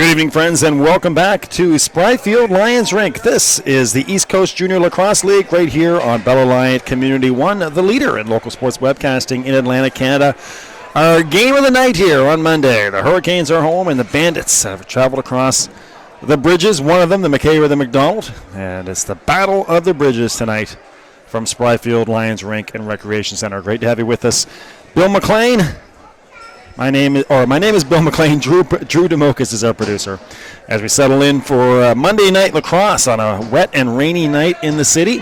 Good evening, friends, and welcome back to Spryfield Lions Rink. This is the East Coast Junior Lacrosse League right here on Bell Alliant Community 1, the leader in local sports webcasting in Atlantic Canada. Our game of the night here on Monday. The Hurricanes are home, and the Bandits have traveled across the bridges. One of them, the McKay or the McDonald, and it's the Battle of the Bridges tonight from Spryfield Lions Rink and Recreation Center. Great to have you with us, Bill McLean. My name is Bill McLean. Drew Demokas is our producer. As we settle in for Monday night lacrosse on a wet and rainy night in the city.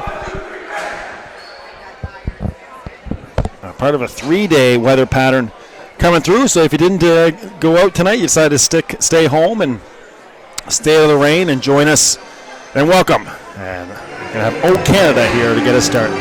Part of a 3-day weather pattern coming through. So if you didn't go out tonight, you decided to stay home and stay out of the rain and join us, then welcome. And we're going to have O Canada here to get us started.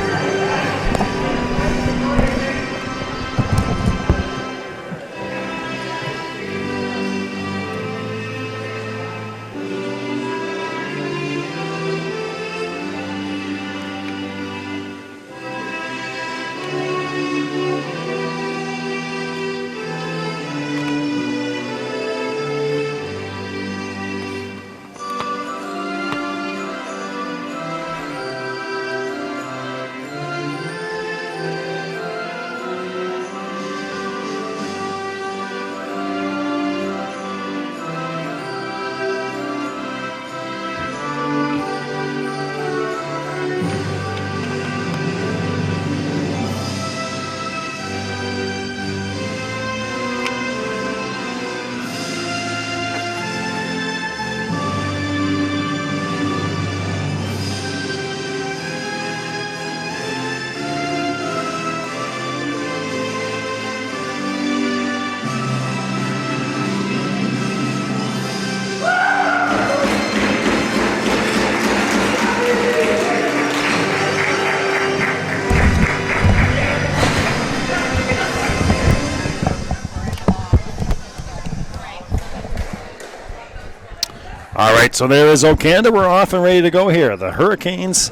All right, so there is O Canada. We're off and ready to go here. The Hurricanes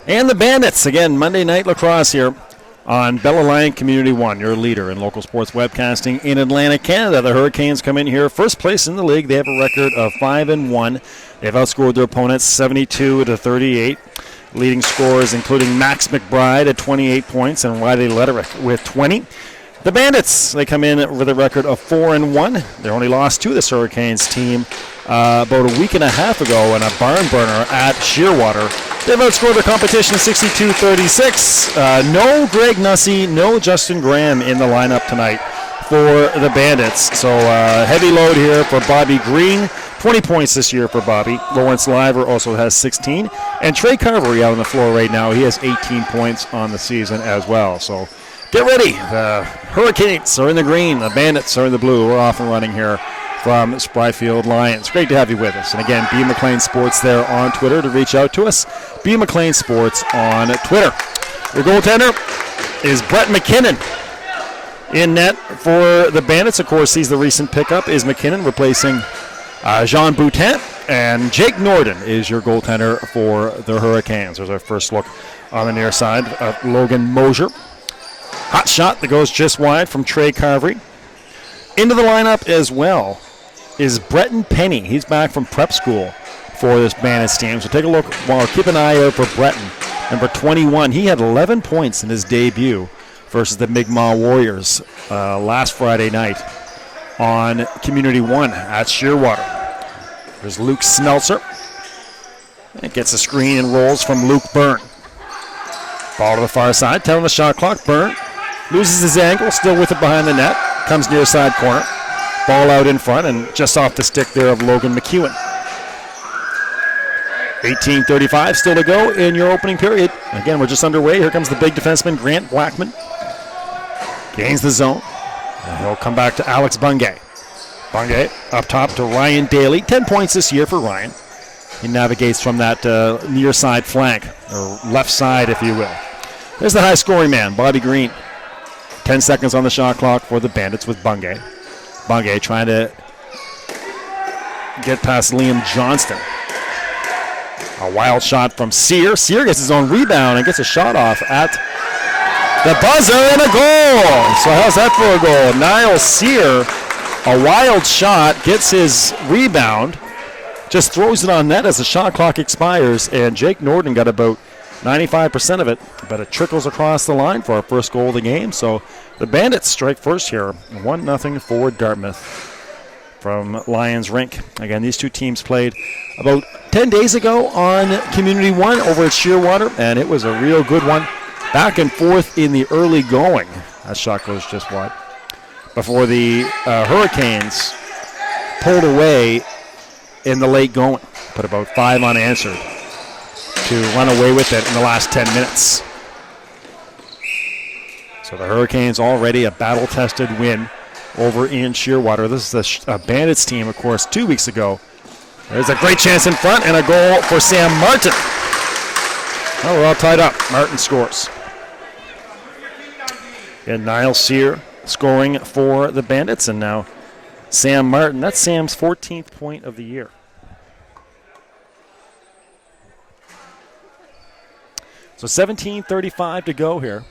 and the Bandits. Again, Monday night lacrosse here on Bell Alliant Community 1, your leader in local sports webcasting in Atlantic Canada. The Hurricanes come in here first place in the league. They have a record of 5-1. They've outscored their opponents 72-38. Leading scorers including Max McBride at 28 points and Riley Lederich with 20. The Bandits, they come in with a record of 4-1. They only lost to this Hurricanes team about a week and a half ago in a barn burner at Shearwater. They've outscored the competition 62-36. No Greg Nussey, no Justin Graham in the lineup tonight for the Bandits. So heavy load here for Bobby Green. 20 points this year for Bobby. Lawrence Liver also has 16. And Trey Carvery out on the floor right now. He has 18 points on the season as well. So get ready. The Hurricanes are in the green. The Bandits are in the blue. We're off and running here from Spryfield Lions. Great to have you with us. And again, B. McLean Sports there on Twitter to reach out to us. B. McLean Sports on Twitter. Your goaltender is Brett McKinnon. In net for the Bandits, of course, he's the recent pickup, is McKinnon replacing Jean Boutin. And Jake Norden is your goaltender for the Hurricanes. There's our first look on the near side of Logan Mosier. Hot shot that goes just wide from Trey Carvery. Into the lineup as well is Breton Penny. He's back from prep school for this Bandits team. So take a look, keep an eye out for Breton. Number 21, he had 11 points in his debut versus the Mi'kmaq Warriors last Friday night on Community 1 at Shearwater. There's Luke Snelzer. It gets a screen and rolls from Luke Byrne. Ball to the far side, 10 on the shot clock. Byrne loses his angle, still with it behind the net. Comes near side corner. Ball out in front and just off the stick there of Logan McEwen. 18:35 still to go in your opening period. Again, we're just underway. Here comes the big defenseman, Grant Blackman. Gains the zone. And he'll come back to Alex Bungay. Bungay up top to Ryan Daly. 10 points this year for Ryan. He navigates from that near side flank, or left side, if you will. There's the high-scoring man, Bobby Green. 10 seconds on the shot clock for the Bandits with Bungay. Bungay trying to get past Liam Johnston. A wild shot from Sear. Sear gets his own rebound and gets a shot off at the buzzer and a goal. So how's that for a goal? Niall Sear A wild shot, gets his rebound, just throws it on net as the shot clock expires, and Jake Norton got about 95% of it, but it trickles across the line for our first goal of the game. So the Bandits strike first here, 1-0 for Dartmouth from Lions Rink. Again, these two teams played about 10 days ago on Community 1 over at Shearwater, and it was a real good one. Back and forth in the early going. That shot goes just wide. Before the Hurricanes pulled away in the late going, put about 5 unanswered to run away with it in the last 10 minutes. So the Hurricanes already a battle-tested win over in Shearwater. This is the Bandits team, of course, 2 weeks ago. There's a great chance in front and a goal for Sam Martin. Oh, we're all tied up. Martin scores. And Niall Sear scoring for the Bandits, and now Sam Martin. That's Sam's 14th point of the year. So 17:35 to go here.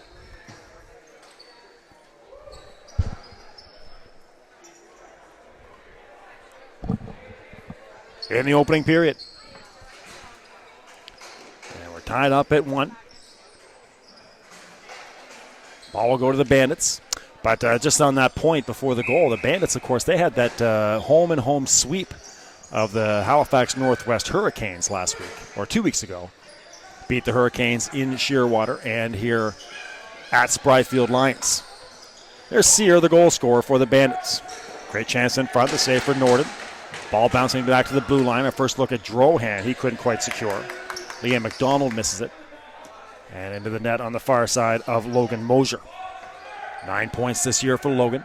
In the opening period. And we're tied up at 1. Ball will go to the Bandits. But just on that point before the goal, the Bandits, of course, they had that home-and-home sweep of the Halifax Northwest Hurricanes last week, or 2 weeks ago. Beat the Hurricanes in Shearwater and here at Spryfield Lions. There's Sear, the goal scorer for the Bandits. Great chance in front, the save for Norton. Ball bouncing back to the blue line. A first look at Drohan. He couldn't quite secure. Liam McDonald misses it. And into the net on the far side of Logan Mosier. 9 points this year for Logan.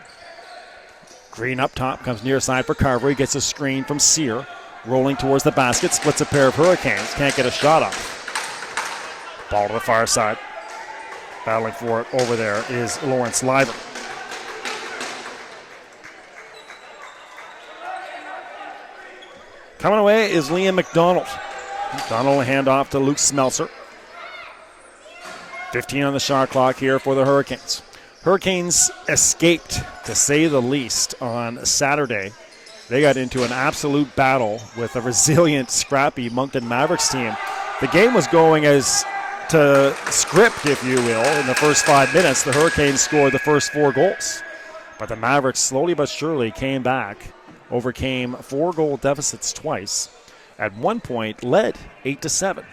Green up top, comes near side for Carver. He gets a screen from Sear. Rolling towards the basket, splits a pair of Hurricanes. Can't get a shot off. Ball to the far side. Battling for it over there is Lawrence Lyver. Coming away is Liam McDonald. McDonald a handoff to Luke Smeltzer. 15 on the shot clock here for the Hurricanes. Hurricanes escaped, to say the least, on Saturday. They got into an absolute battle with a resilient, scrappy Moncton Mavericks team. The game was going as to script, if you will. In the first 5 minutes, the Hurricanes scored the first 4 goals. But the Mavericks slowly but surely came back, overcame 4-goal deficits twice. At one point, led 8-7.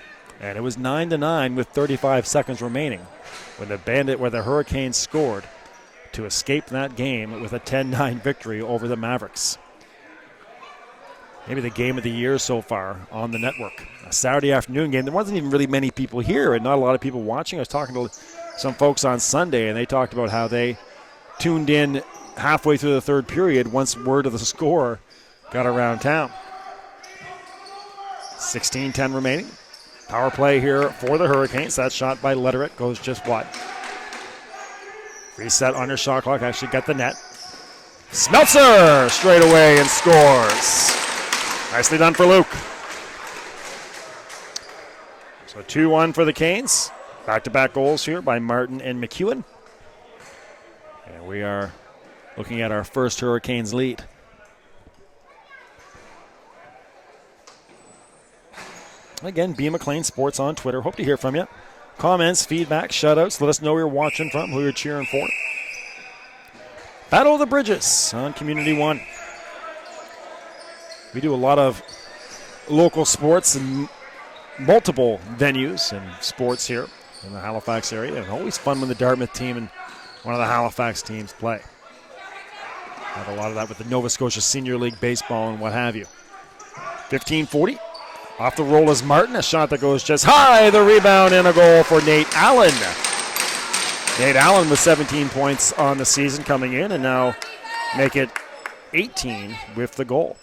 And it was 9-9 with 35 seconds remaining when the Hurricanes scored to escape that game with a 10-9 victory over the Mavericks. Maybe the game of the year so far on the network. A Saturday afternoon game. There wasn't even really many people here and not a lot of people watching. I was talking to some folks on Sunday, and they talked about how they tuned in halfway through the third period once word of the score got around town. 16-10 remaining. Power play here for the Hurricanes. That shot by Lederer goes just wide. Reset on your shot clock. Actually got the net. Smeltzer straight away and scores. Nicely done for Luke. So 2-1 for the Canes. Back-to-back goals here by Martin and McEwen. And we are looking at our first Hurricanes lead. Again, B. McLean Sports on Twitter. Hope to hear from you. Comments, feedback, shoutouts. Let us know where you're watching from, who you're cheering for. Battle of the Bridges on Community 1. We do a lot of local sports and multiple venues and sports here in the Halifax area. And always fun when the Dartmouth team and one of the Halifax teams play. Have a lot of that with the Nova Scotia Senior League baseball and what have you. 15-40. Off the roll is Martin, a shot that goes just high. The rebound and a goal for Nate Allen. Nate Allen with 17 points on the season coming in, and now make it 18 with the goal.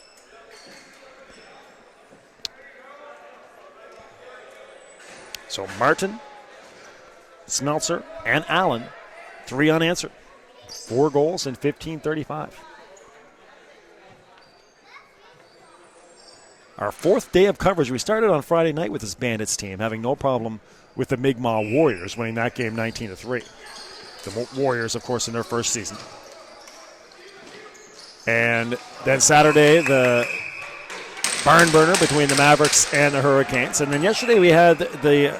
So Martin, Smeltzer, and Allen, 3 unanswered. 4 goals in 15:35. Our 4th day of coverage. We started on Friday night with this Bandits team, having no problem with the Mi'kmaq Warriors, winning that game 19-3. The Warriors, of course, in their first season. And then Saturday, the barn burner between the Mavericks and the Hurricanes. And then yesterday we had the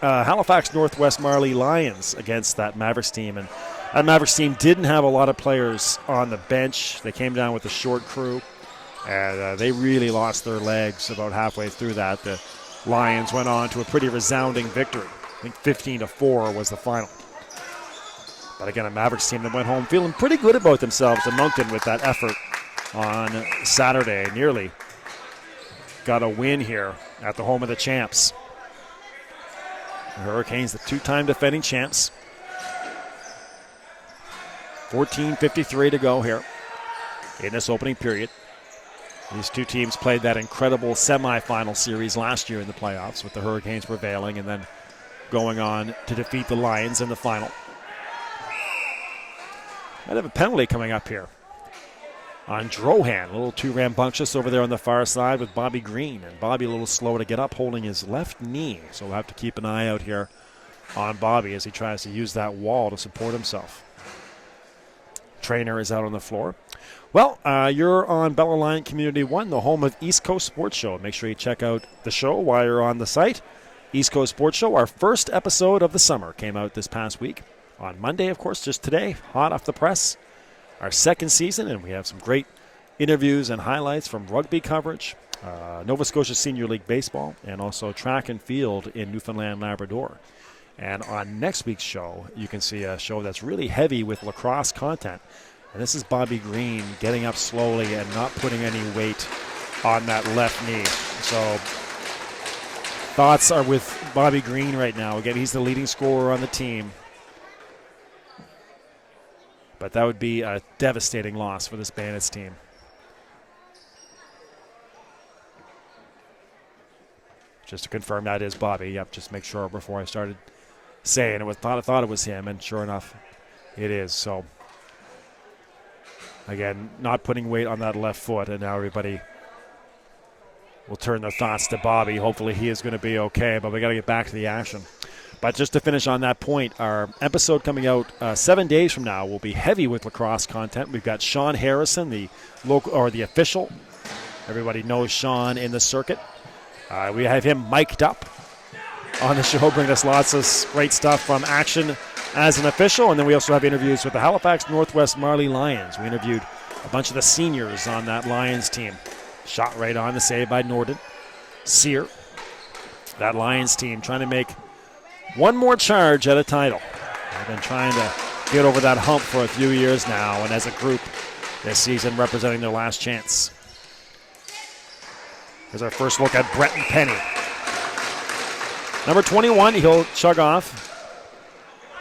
Halifax Northwest Marley Lions against that Mavericks team. And that Mavericks team didn't have a lot of players on the bench. They came down with a short crew, and they really lost their legs about halfway through that. The Lions went on to a pretty resounding victory. I think 15-4 was the final. But again, a Mavericks team that went home feeling pretty good about themselves in Moncton with that effort on Saturday. Nearly got a win here at the home of the champs. The Hurricanes, the two-time defending champs. 14:53 to go here in this opening period. These two teams played that incredible semifinal series last year in the playoffs with the Hurricanes prevailing and then going on to defeat the Lions in the final. Might have a penalty coming up here on Drohan. A little too rambunctious over there on the far side with Bobby Green. And Bobby a little slow to get up, holding his left knee. So we'll have to keep an eye out here on Bobby as he tries to use that wall to support himself. Trainer is out on the floor. Well, you're on Bella Line Community 1, the home of East Coast Sports Show. Make sure you check out the show while you're on the site. East Coast Sports Show, our first episode of the summer, came out this past week. On Monday, of course, just today, hot off the press, our second season, and we have some great interviews and highlights from rugby coverage, Nova Scotia Senior League Baseball, and also track and field in Newfoundland, Labrador. And on next week's show, you can see a show that's really heavy with lacrosse content. And this is Bobby Green getting up slowly and not putting any weight on that left knee. So thoughts are with Bobby Green right now. Again, he's the leading scorer on the team. But that would be a devastating loss for this Bandits team. Just to confirm, that is Bobby. Yep, just make sure before I started saying it. I thought it was him, and sure enough, it is. So, again, not putting weight on that left foot, and now everybody will turn their thoughts to Bobby. Hopefully he is going to be okay, but we got to get back to the action. But just to finish on that point, our episode coming out 7 days from now will be heavy with lacrosse content. We've got Sean Harrison, the local or the official. Everybody knows Sean in the circuit. We have him mic'd up on the show, bringing us lots of great stuff from action as an official. And then we also have interviews with the Halifax Northwest Marley Lions. We interviewed a bunch of the seniors on that Lions team. Shot right on the save by Norden. Sear, that Lions team, trying to make one more charge at a title. They've been trying to get over that hump for a few years now, and as a group this season representing their last chance. Here's our first look at Breton Penny. Number 21, he'll chug off.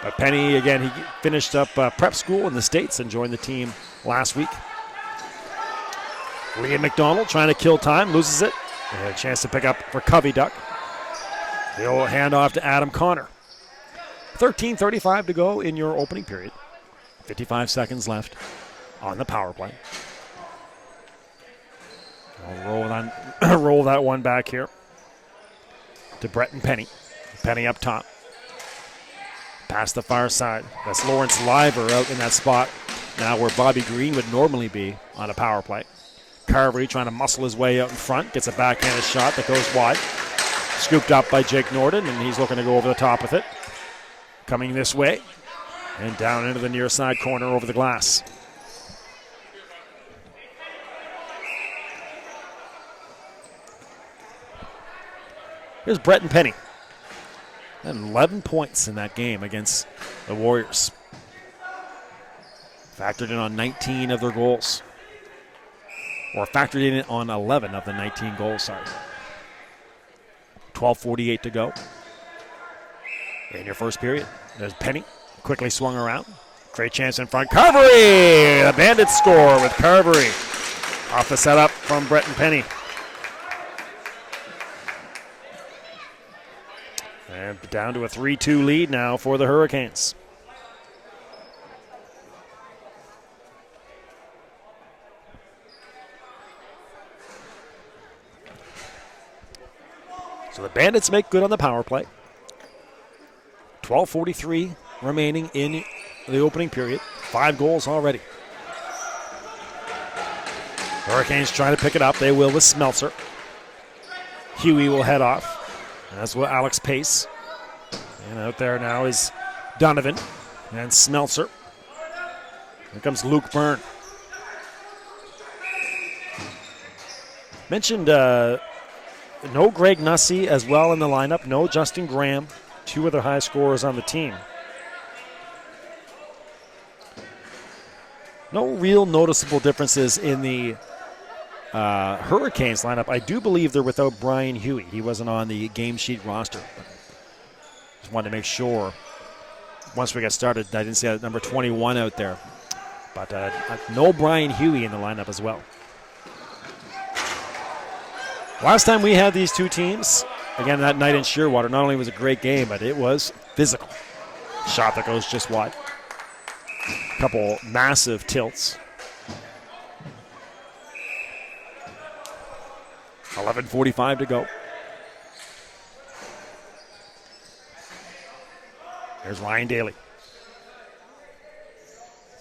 But Penny, again, he finished up prep school in the States and joined the team last week. Liam McDonald trying to kill time, loses it. They had a chance to pick up for Covey Duck. He'll hand off to Adam Connor. 13:35 to go in your opening period. 55 seconds left on the power play. I'll roll that one back here to Breton Penny. Penny up top. Past the far side. That's Lawrence Liver out in that spot now where Bobby Green would normally be on a power play. Carvery trying to muscle his way out in front. Gets a backhanded shot that goes wide. Scooped up by Jake Norden, and he's looking to go over the top with it. Coming this way, and down into the near side corner over the glass. Here's Breton Penny. Had 11 points in that game against the Warriors. Factored in on 19 of their goals. Or factored in on 11 of the 19 goals, sorry. 12:48 to go in your first period. There's Penny, quickly swung around. Great chance in front. Carvery! The Bandits score with Carvery. Off the setup from Breton Penny. And down to a 3-2 lead now for the Hurricanes. So the Bandits make good on the power play. 12:43 remaining in the opening period. 5 goals already. Hurricanes trying to pick it up. They will with Smeltzer. Huey will head off. As will Alex Pace. And out there now is Donovan and Smeltzer. Here comes Luke Byrne. Mentioned no Greg Nussey as well in the lineup. No Justin Graham. 2 other high scorers on the team. No real noticeable differences in the Hurricanes lineup. I do believe they're without Brian Huey. He wasn't on the game sheet roster. Just wanted to make sure once we got started, I didn't see that number 21 out there. But no Brian Huey in the lineup as well. Last time we had these two teams, again that night in Shearwater, not only was it a great game, but it was physical. Shot that goes just wide. Couple massive tilts. 11:45 to go. Here's Ryan Daly.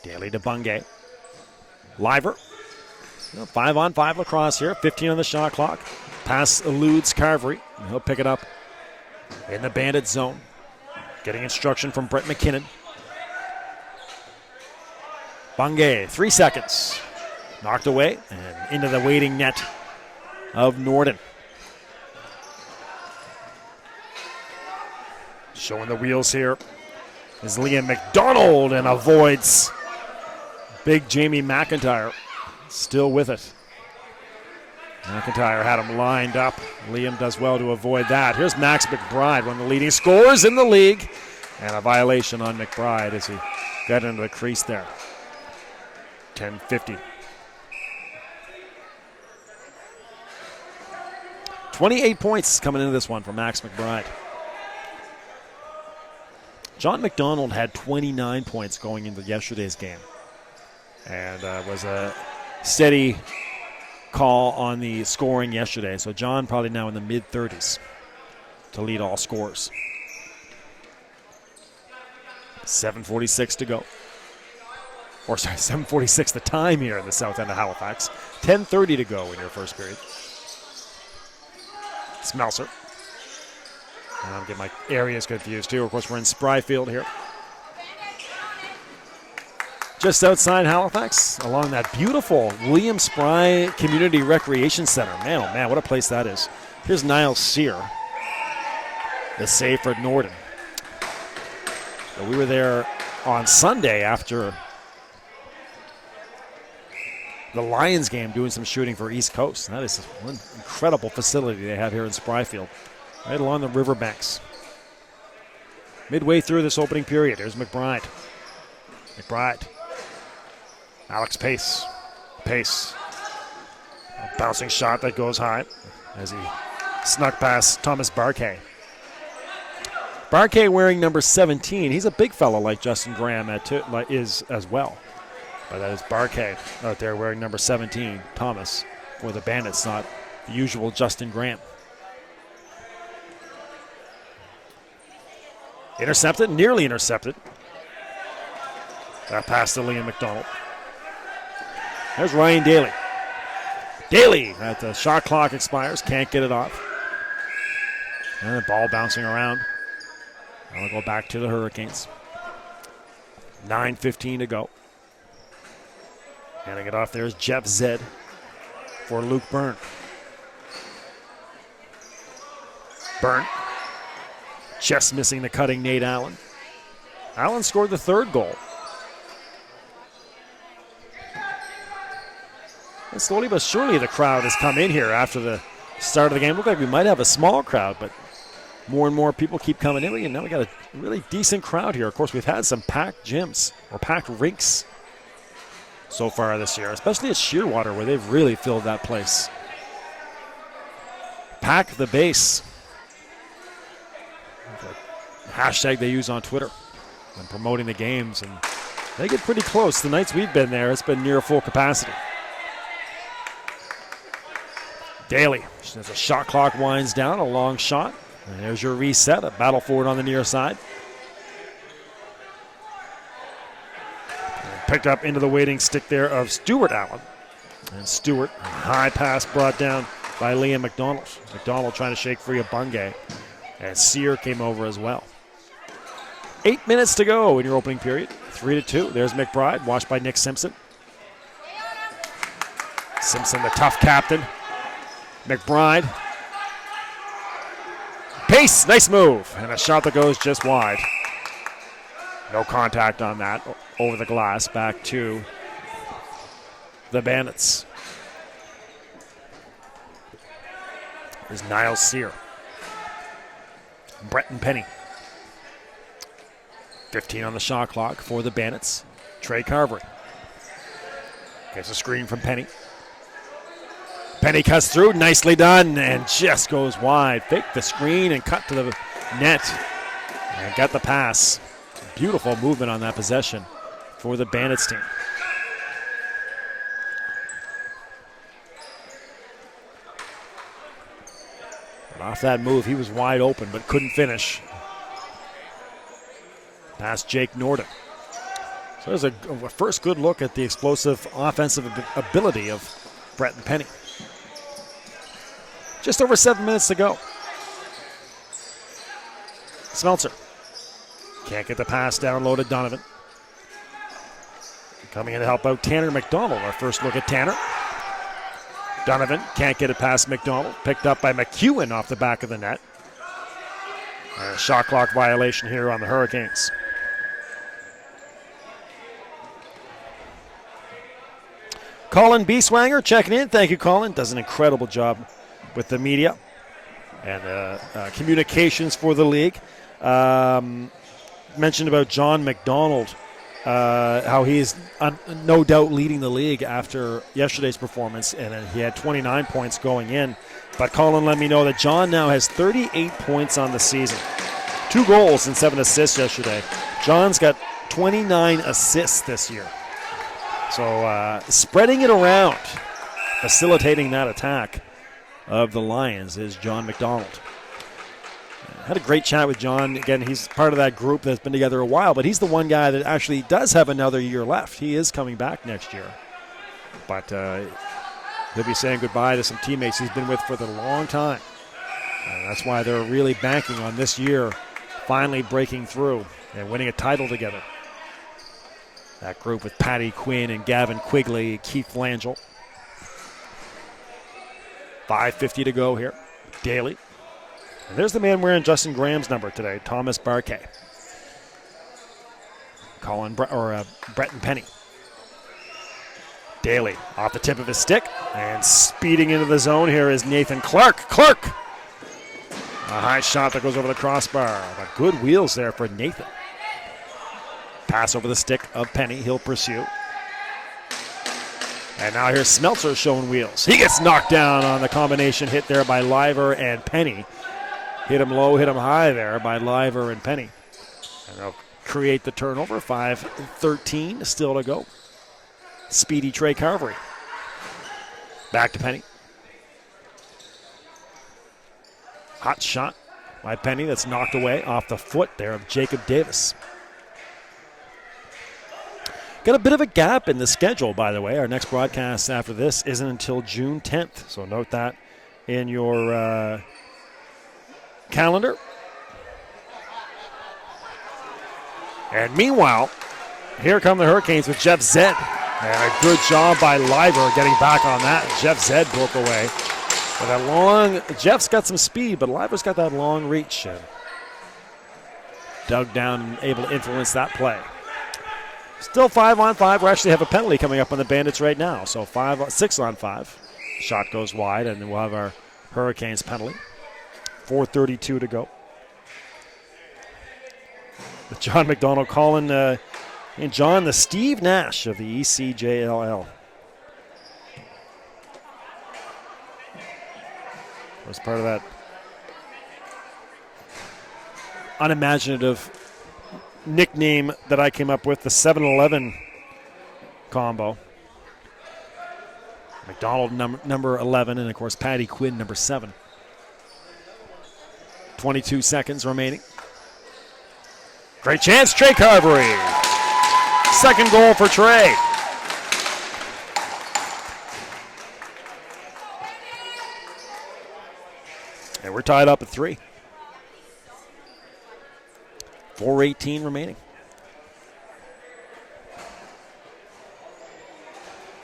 Daly to Bungay. Liver. 5-on-5 lacrosse here. 15 on the shot clock. Pass eludes Carvery. He'll pick it up in the Bandit zone. Getting instruction from Brett McKinnon. Bungay, 3 seconds. Knocked away and into the waiting net of Norden. Showing the wheels here is Liam McDonald and avoids big Jamie McIntyre. Still with it. McIntyre had him lined up. Liam does well to avoid that. Here's Max McBride, one of the leading scorers in the league. And a violation on McBride as he got into the crease there. 10:50. 28 points coming into this one for Max McBride. John McDonald had 29 points going into yesterday's game. And was a steady call on the scoring yesterday. So John probably now in the mid-30s to lead all scorers. 7:46 to go. Or sorry, 7:46 the time here in the south end of Halifax. 10:30 to go in your first period. Smeltzer. And I'm getting my areas confused too. Of course, we're in Spryfield here. Just outside Halifax, along that beautiful William Spry Community Recreation Center. Man, oh man, what a place that is. Here's Niall Sear, the save for Norden. So we were there on Sunday after the Lions game doing some shooting for East Coast. That is one incredible facility they have here in Spryfield, right along the riverbanks. Midway through this opening period, here's McBride. McBride. Alex Pace. Pace. A bouncing shot that goes high as he snuck past Thomas Barkay. Barkay wearing number 17. He's a big fellow like Justin Graham is as well. But that is Barkay out there wearing number 17, Thomas, for the Bandits, not the usual Justin Graham. Intercepted, nearly intercepted. That pass to Liam McDonald. There's Ryan Daly. Daly, at the shot clock expires, can't get it off. And the ball bouncing around. I'll go back to the Hurricanes. 9:15 to go. Handing it off there is Jeff Zed for Luke Byrne. Byrne. Just missing the cutting Nate Allen. Allen scored the 3rd goal. And slowly but surely the crowd has come in here after the start of the game. Looked like we might have a small crowd, but more and more people keep coming in. And now we got a really decent crowd here. Of course, we've had some packed gyms or packed rinks so far this year, especially at Shearwater, where they've really filled that place. Pack the base. The hashtag they use on Twitter when promoting the games, and they get pretty close. The nights we've been there, it's been near full capacity. Daly, as the shot clock winds down, a long shot. And there's your reset, a battle forward on the near side. And picked up into the waiting stick there of Stuart Allen. And Stewart, high pass brought down by Liam McDonald. McDonald trying to shake free of Bungay. And Sear came over as well. 8 minutes to go in your opening period. 3-2. There's McBride, watched by Nick Simpson. Simpson, the tough captain. McBride. Pace, nice move. And a shot that goes just wide. No contact on that. Over the glass, back to the Bandits. There's Niles Sear. Breton Penny. 15 on the shot clock for the Bandits. Trey Carvery. Gets a screen from Penny. Penny cuts through, nicely done, and just goes wide. Fake the screen and cut to the net. And got the pass. Beautiful movement on that possession for the Bandits team. And off that move, he was wide open but couldn't finish. Past Jake Norden. So there's a first good look at the explosive offensive ability of Breton Penny. Just over 7 minutes to go. Smeltzer. Can't get the pass down low to Donovan. Coming in to help out Tanner McDonald. Our first look at Tanner. Donovan can't get it past McDonald. Picked up by McEwen off the back of the net. And a shot clock violation here on the Hurricanes. Colin Bieswanger checking in. Thank you, Colin. Does an incredible job with the media and communications for the league. Mentioned about John McDonald, how he's no doubt leading the league after yesterday's performance, and he had 29 points going in. But Colin let me know that John now has 38 points on the season. 2 goals and 7 assists yesterday. John's got 29 assists this year. So spreading it around, facilitating that attack of the Lions is John McDonald. Had a great chat with John. Again, he's part of that group that's been together a while, but he's the one guy that actually does have another year left. He is coming back next year. But he'll be saying goodbye to some teammates he's been with for the long time. And that's why they're really banking on this year finally breaking through and winning a title together. That group with Patty Quinn and Gavin Quigley, Keith Langell. 5:50 to go here. Daly. And there's the man wearing Justin Graham's number today, Thomas Barkay. Breton Penny. Daly off the tip of his stick and speeding into the zone here is Nathan Clark. Clark! A high shot that goes over the crossbar. But good wheels there for Nathan. Pass over the stick of Penny. He'll pursue. And now here's Smeltzer showing wheels. He gets knocked down on the combination hit there by Liver and Penny. Hit him low, hit him high there by Liver and Penny. And they'll create the turnover. 5:13 still to go. Speedy Trey Carvery. Back to Penny. Hot shot by Penny that's knocked away off the foot there of Jacob Davis. Got a bit of a gap in the schedule, by the way. Our next broadcast after this isn't until June 10th, so note that in your calendar. And meanwhile, here come the Hurricanes with Jeff Zed. And a good job by Liver getting back on that. Jeff Zed broke away. With that long, Jeff's got some speed, but Liver's got that long reach. And dug down and able to influence that play. Still 5-on-5. We actually have a penalty coming up on the Bandits right now. So 6-on-5. Shot goes wide, and then we'll have our Hurricanes penalty. 4:32 to go. With John McDonald calling, and John, the Steve Nash of the ECJLL. Was part of that unimaginative nickname that I came up with, the 7-11 combo. McDonald number 11, and of course Patty Quinn number 7. 22 seconds remaining. Great chance, Trey Carvery. Second goal for Trey. we're tied up at 3. 4:18 remaining.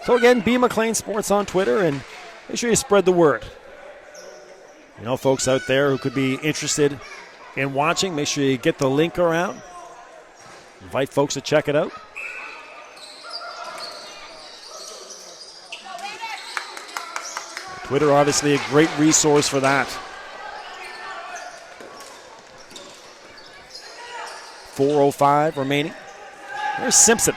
So again, be McLean Sports on Twitter, and make sure you spread the word. You know, folks out there who could be interested in watching, make sure you get the link around. Invite folks to check it out. Twitter, obviously, a great resource for that. 4:05 remaining. There's Simpson.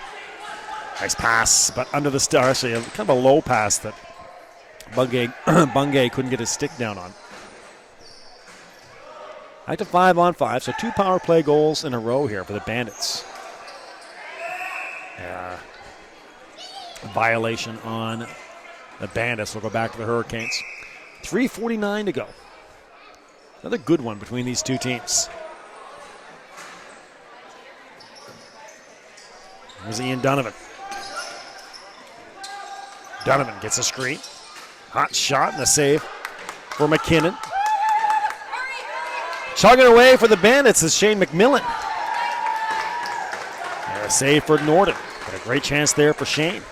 Nice pass, but under the star. Actually, kind of a low pass that Bungay couldn't get his stick down on. Back to 5-on-5, so 2 power play goals in a row here for the Bandits. Violation on the Bandits. We'll go back to the Hurricanes. 3:49 to go. Another good one between these two teams. There's Ian Donovan. Donovan gets a screen. Hot shot and a save for McKinnon. Chugging away for the Bandits is Shane McMillan. And a save for Norton. But a great chance there for Shane.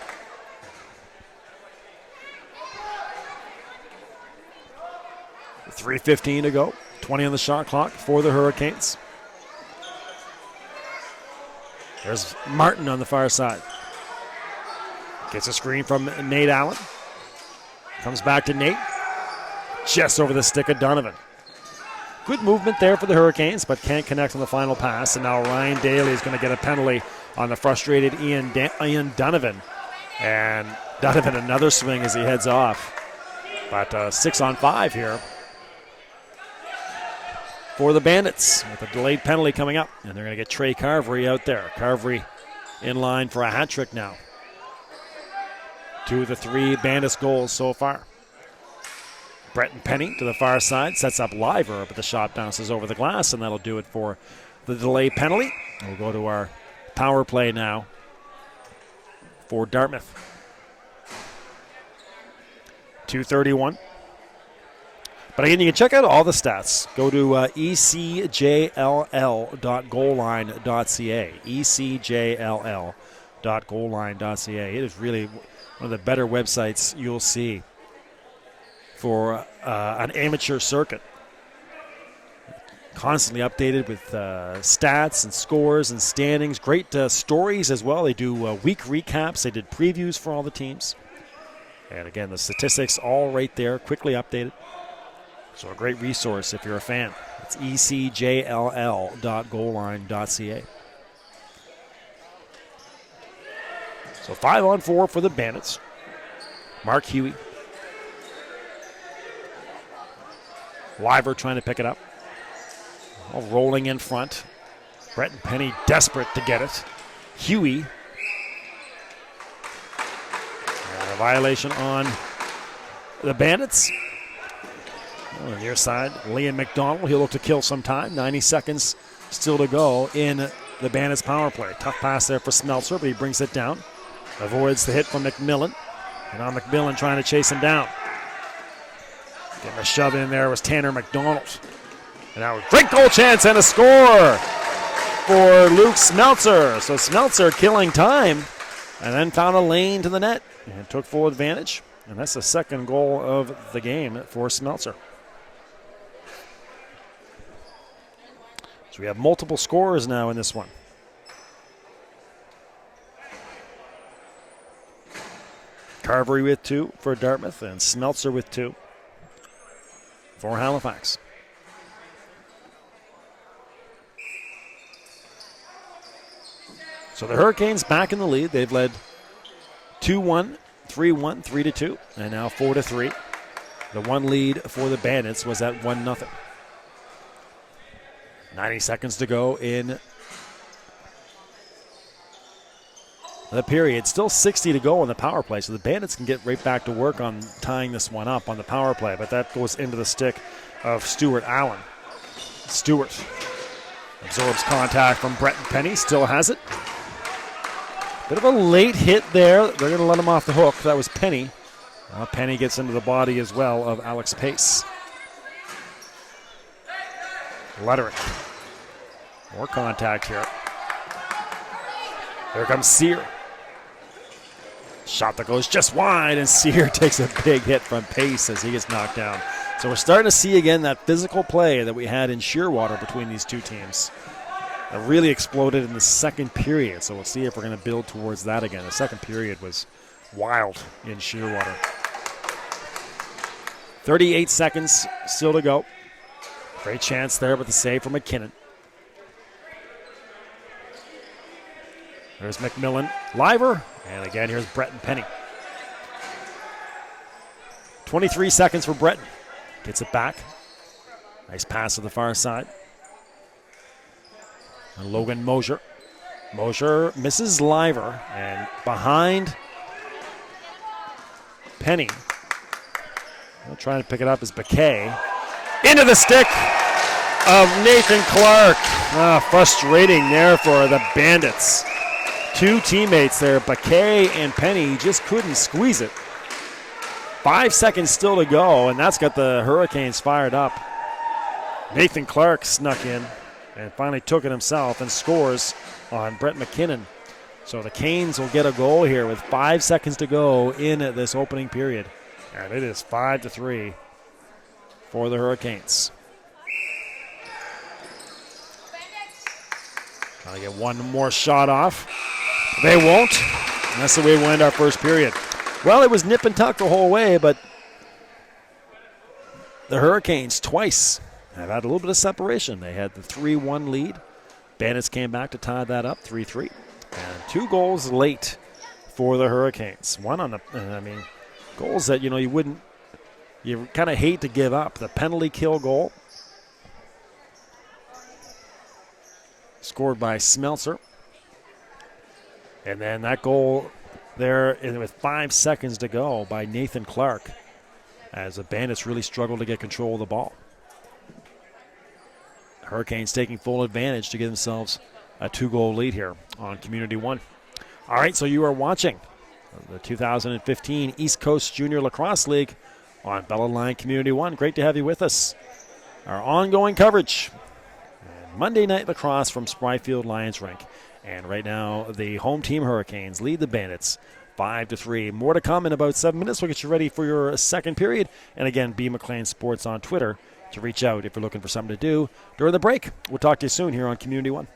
.3:15 to go. 20 on the shot clock for the Hurricanes. There's Martin on the far side. Gets a screen from Nate Allen. Comes back to Nate. Just over the stick of Donovan. Good movement there for the Hurricanes, but can't connect on the final pass. And now Ryan Daly is going to get a penalty on the frustrated Ian Donovan. And Donovan another swing as he heads off. But 6-on-5 here for the Bandits with a delayed penalty coming up. And they're going to get Trey Carvery out there. Carvery in line for a hat trick now. 2 of the 3 Bandits goals so far. Breton Penny to the far side sets up Liver, but the shot bounces over the glass, and that'll do it for the delay penalty. We'll go to our power play now for Dartmouth. 2:31. But again, you can check out all the stats. Go to ECJLL.goalline.ca. ECJLL.goalline.ca. It is really one of the better websites you'll see for an amateur circuit. Constantly updated with stats and scores and standings. Great stories as well. They do week recaps. They did previews for all the teams. And again, the statistics all right there, quickly updated. So a great resource if you're a fan. It's ECJLL.goalline.ca. So 5-on-4 for the Bandits. Mark Huey. Liver trying to pick it up. All rolling in front. Breton Penny desperate to get it. Huey. And a violation on the Bandits. On the near side, Liam McDonald. He'll look to kill some time. 90 seconds still to go in the Bandits power play. Tough pass there for Smeltzer, but he brings it down. Avoids the hit from McMillan. And now McMillan trying to chase him down. Getting a shove in there was Tanner McDonald. And now a great goal chance and a score for Luke Smeltzer. So Smeltzer killing time and then found a lane to the net and took full advantage. And that's the second goal of the game for Smeltzer. So we have multiple scorers now in this one. Carvery with 2 for Dartmouth and Smeltzer with 2 for Halifax. So the Hurricanes back in the lead. They've led 2-1, 3-1, 3-2, and now 4-3. The one lead for the Bandits was at 1-0. 90 seconds to go in the period. Still 60 to go on the power play, so the Bandits can get right back to work on tying this one up on the power play, but that goes into the stick of Stuart Allen. Stuart absorbs contact from Breton Penny, still has it. Bit of a late hit there. They're going to let him off the hook. That was Penny. Penny gets into the body as well of Alex Pace. Letterick. More contact here. Here comes Sear. Shot that goes just wide, and Sear takes a big hit from Pace as he gets knocked down. So we're starting to see again that physical play that we had in Shearwater between these two teams. It really exploded in the second period, so we'll see if we're going to build towards that again. The second period was wild in Shearwater. 38 seconds still to go. Great chance there with the save from McKinnon. There's McMillan. Liver. And again, here's Breton Penny. 23 seconds for Breton. Gets it back. Nice pass to the far side. And Logan Mosier. Mosier misses Liver. And behind Penny. Trying to pick it up is Baquet. Into the stick of Nathan Clark. Frustrating there for the Bandits. Two teammates there, Baquet and Penny, just couldn't squeeze it. 5 seconds still to go, and that's got the Hurricanes fired up. Nathan Clark snuck in and finally took it himself and scores on Brett McKinnon. So the Canes will get a goal here with 5 seconds to go in this opening period. And it is 5-3 for the Hurricanes. Trying to get one more shot off. They won't. And that's the way we end our first period. Well, it was nip and tuck the whole way, but the Hurricanes twice have had a little bit of separation. They had the 3-1 lead. Bandits came back to tie that up, 3-3. And 2 goals late for the Hurricanes. One on the, goals that, you kind of hate to give up. The penalty kill goal scored by Smeltzer. And then that goal there with 5 seconds to go by Nathan Clark as the Bandits really struggled to get control of the ball. Hurricanes taking full advantage to give themselves a 2-goal lead here on Community One. All right, so you are watching the 2015 East Coast Junior Lacrosse League on Bella Line Community One. Great to have you with us. Our ongoing coverage. And Monday Night Lacrosse from Spryfield Lions Rink. And right now, the home team Hurricanes lead the Bandits 5-3. More to come in about 7 minutes. We'll get you ready for your second period. And again, B. McLean Sports on Twitter to reach out if you're looking for something to do during the break. We'll talk to you soon here on Community One.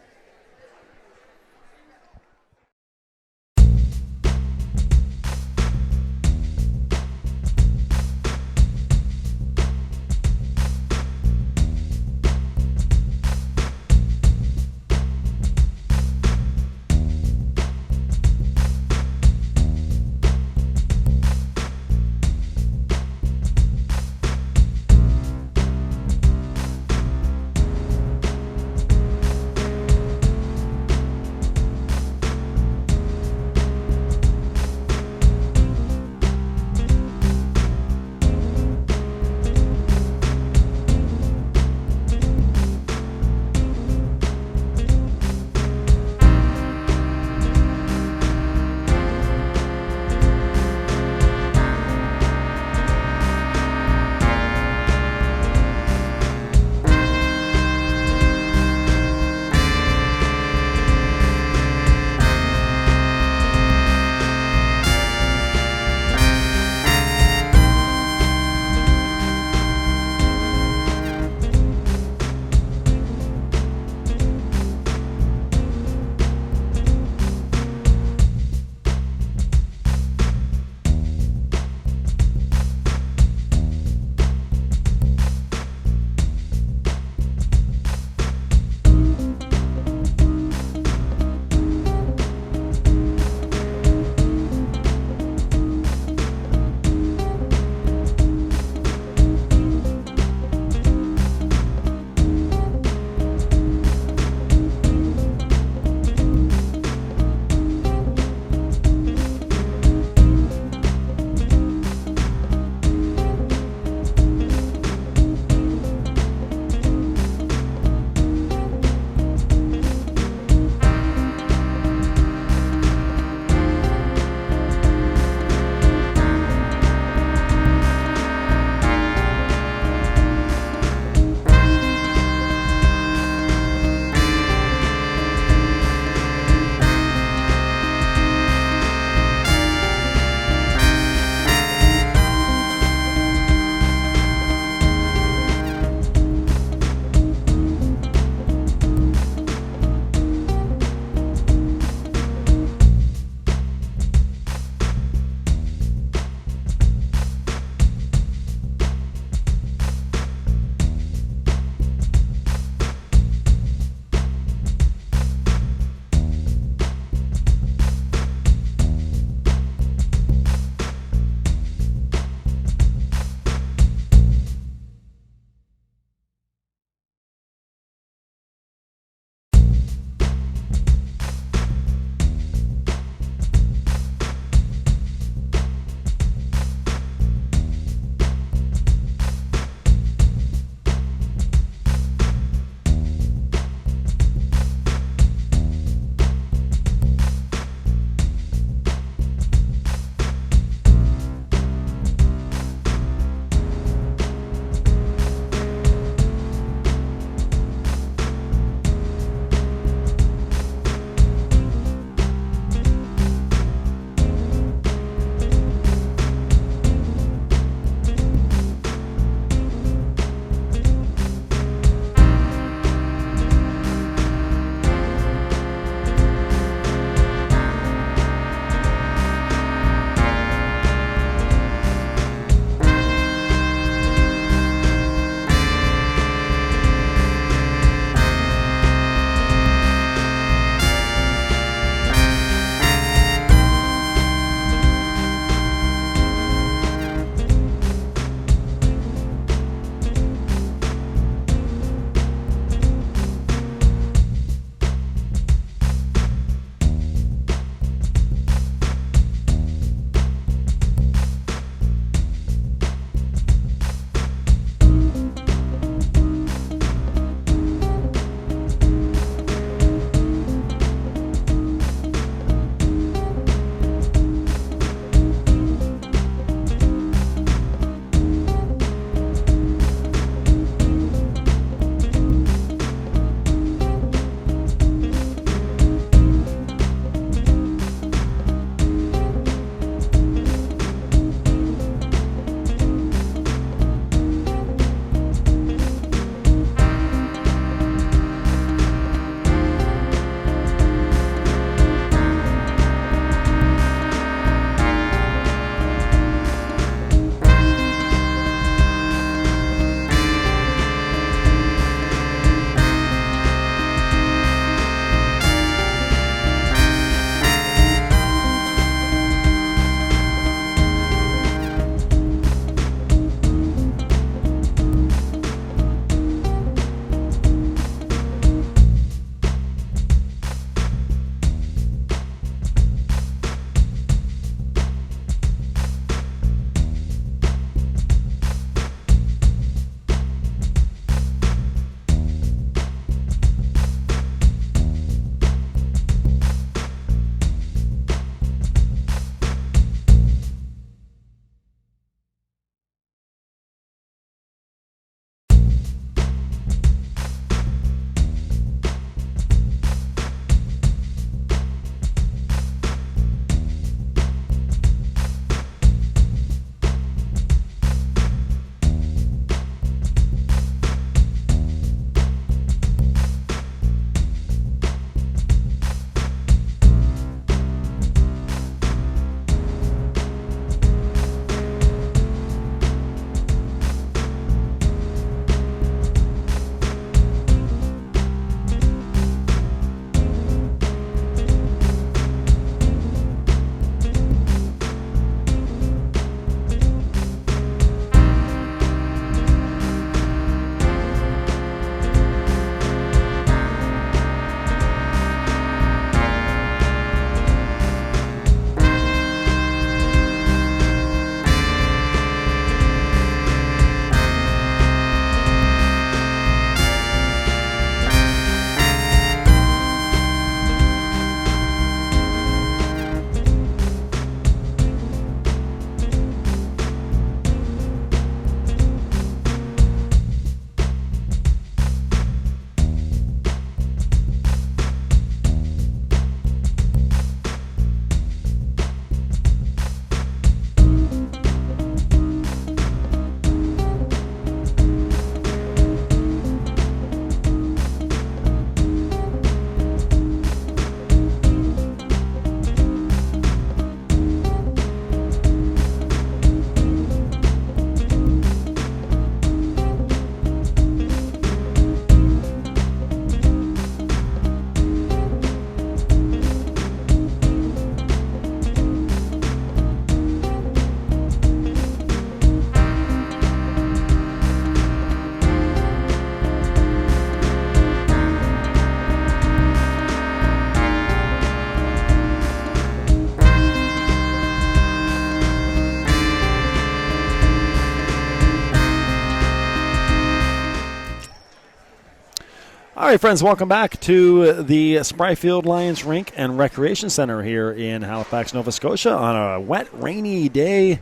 All right, friends, welcome back to the Spryfield Lions Rink and Recreation Center here in Halifax, Nova Scotia on a wet, rainy day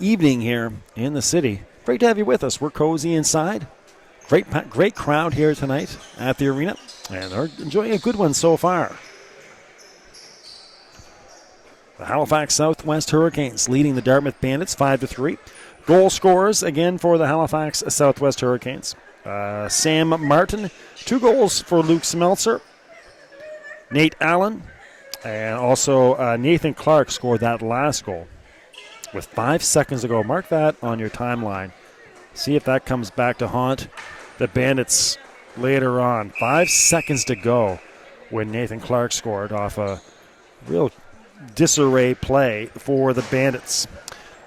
evening here in the city. Great to have you with us. We're cozy inside. Great crowd here tonight at the arena, and they're enjoying a good one so far. The Halifax Southwest Hurricanes leading the Dartmouth Bandits 5-3. Goal scorers again for the Halifax Southwest Hurricanes. Sam Martin, 2 goals for Luke Smeltzer. Nate Allen, and also Nathan Clark scored that last goal with 5 seconds to go. Mark that on your timeline. See if that comes back to haunt the Bandits later on. 5 seconds to go when Nathan Clark scored off a real disarray play for the Bandits.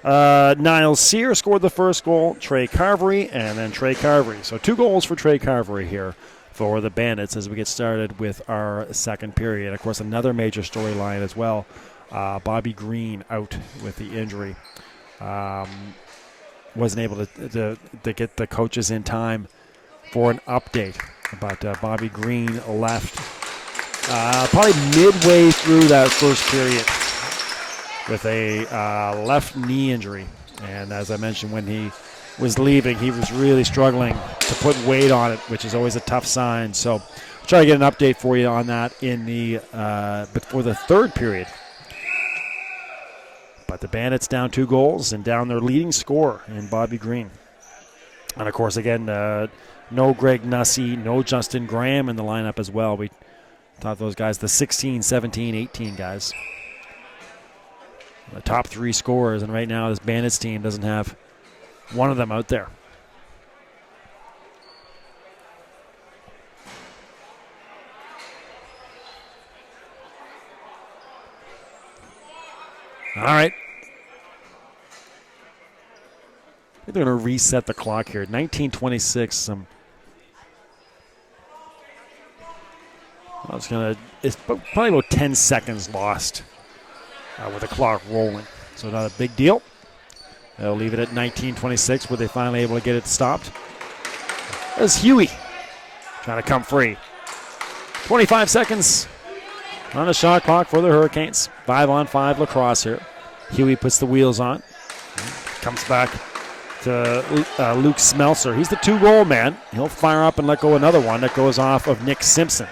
Niles Sear scored the first goal, Trey Carvery, and then Trey Carvery. So 2 goals for Trey Carvery here for the Bandits as we get started with our second period. Of course, another major storyline as well. Bobby Green out with the injury. Wasn't able to get the coaches in time for an update. But Bobby Green left probably midway through that first period with a left knee injury. And as I mentioned, when he was leaving, he was really struggling to put weight on it, which is always a tough sign. So I'll try to get an update for you on that in the before the third period. But the Bandits down 2 goals and down their leading scorer in Bobby Green. And, of course, again, no Greg Nussey, no Justin Graham in the lineup as well. We thought those guys, the 16, 17, 18 guys, the top 3 scorers, and right now this Bandits team doesn't have one of them out there. All right. I think they're going to reset the clock here. 19:26. It's probably about 10 seconds lost with the clock rolling. So not a big deal. They'll leave it at 19:26 where they finally able to get it stopped. There's Huey trying to come free. 25 seconds on the shot clock for the Hurricanes. 5-on-5 lacrosse here. Huey puts the wheels on. Comes back to Luke Smeltzer. He's the 2-goal man. He'll fire up and let go another one that goes off of Nick Simpson.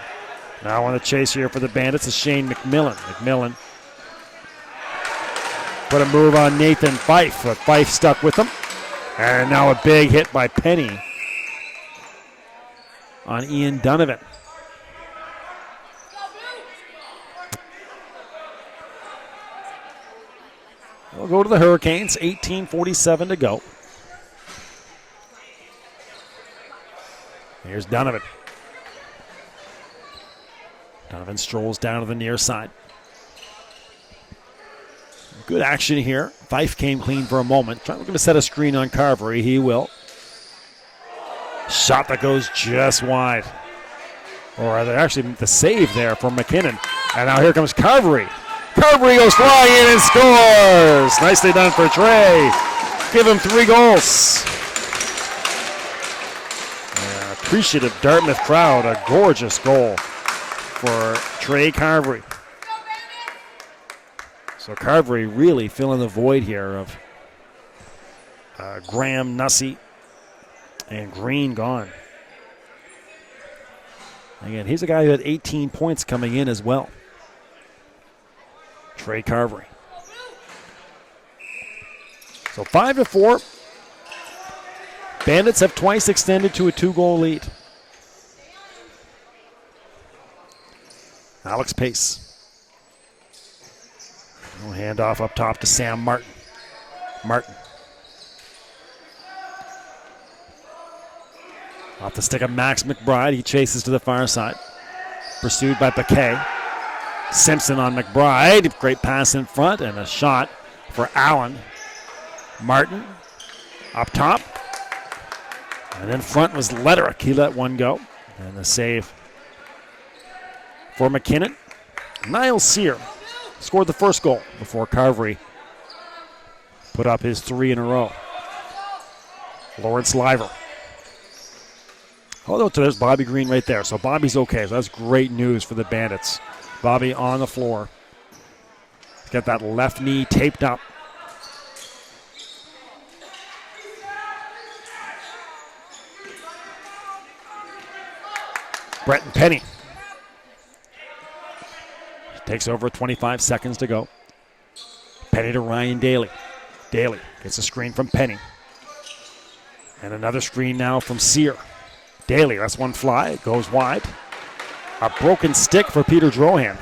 Now on the chase here for the Bandits is Shane McMillan. McMillan put a move on Nathan Fife, but Fife stuck with him. And now a big hit by Penny on Ian Donovan. We'll go to the Hurricanes, 18:47 to go. Here's Donovan. Donovan strolls down to the near side. Good action here. Fife came clean for a moment. Looking to set a screen on Carvery. He will. Shot that goes just wide. Or actually the save there from McKinnon. And now here comes Carvery. Carvery goes flying in and scores. Nicely done for Trey. Give him 3 goals. Appreciative Dartmouth crowd. A gorgeous goal for Trey Carvery. So Carvery really filling the void here of Graham, Nussey, and Green gone. Again, he's a guy who had 18 points coming in as well. Trey Carvery. So 5-4. Bandits have twice extended to a 2-goal lead. Alex Pace. Hand off up top to Sam Martin. Martin. Off the stick of Max McBride. He chases to the far side. Pursued by Paquet. Simpson on McBride. Great pass in front and a shot for Allen. Martin up top. And in front was Letterick. He let one go. And the save for McKinnon. Niles Sear scored the first goal before Carvery put up his 3 in a row. Lawrence Liver Oh, there's Bobby Green right there. So Bobby's okay. So that's great news for the Bandits. Bobby on the floor. He's got that left knee taped up. Bretton Penny takes over 25 seconds to go. Penny to Ryan Daly. Daly gets a screen from Penny. And another screen now from Sear. Daly, that's one fly. It goes wide. A broken stick for Peter Drohan.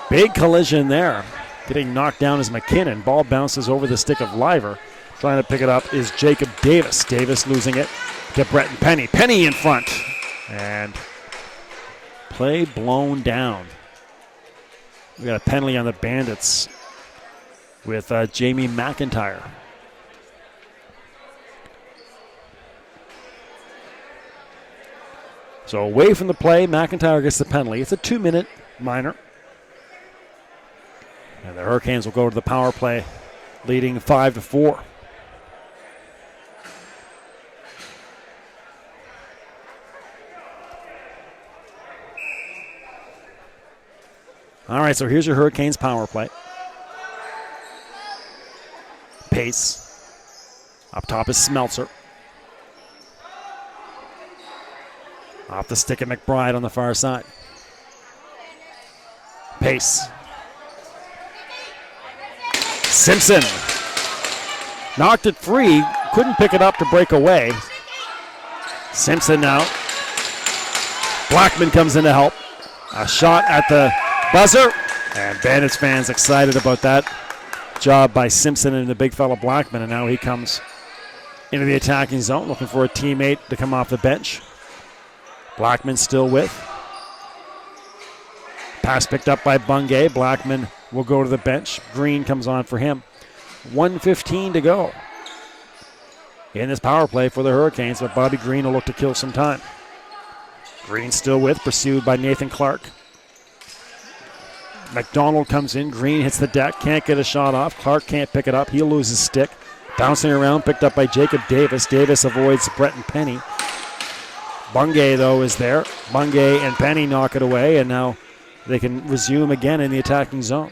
Big collision there. Getting knocked down is McKinnon. Ball bounces over the stick of Liver. Trying to pick it up is Jacob Davis. Davis losing it to Bretton Penny. Penny in front. And play blown down. We got a penalty on the Bandits with Jamie McIntyre. So away from the play, McIntyre gets the penalty. It's a 2-minute minor. And the Hurricanes will go to the power play, leading 5-4. All right, so here's your Hurricanes power play. Pace. Up top is Smeltzer. Off the stick of McBride on the far side. Pace. Simpson. Knocked it free. Couldn't pick it up to break away. Simpson now. Blackman comes in to help. A shot at the buzzer. And Bandits fans excited about that job by Simpson and the big fella Blackman. And now he comes into the attacking zone looking for a teammate to come off the bench. Blackman still with. Pass picked up by Bungay. Blackman will go to the bench. Green comes on for him. 1:15 to go in this power play for the Hurricanes, but Bobby Green will look to kill some time. Green still with, pursued by Nathan Clark. McDonald comes in. Green hits the deck. Can't get a shot off. Clark can't pick it up. He'll lose his stick. Bouncing around, picked up by Jacob Davis. Davis avoids Bretton Penny. Bungay, though, is there. Bungay and Penny knock it away, and now they can resume again in the attacking zone.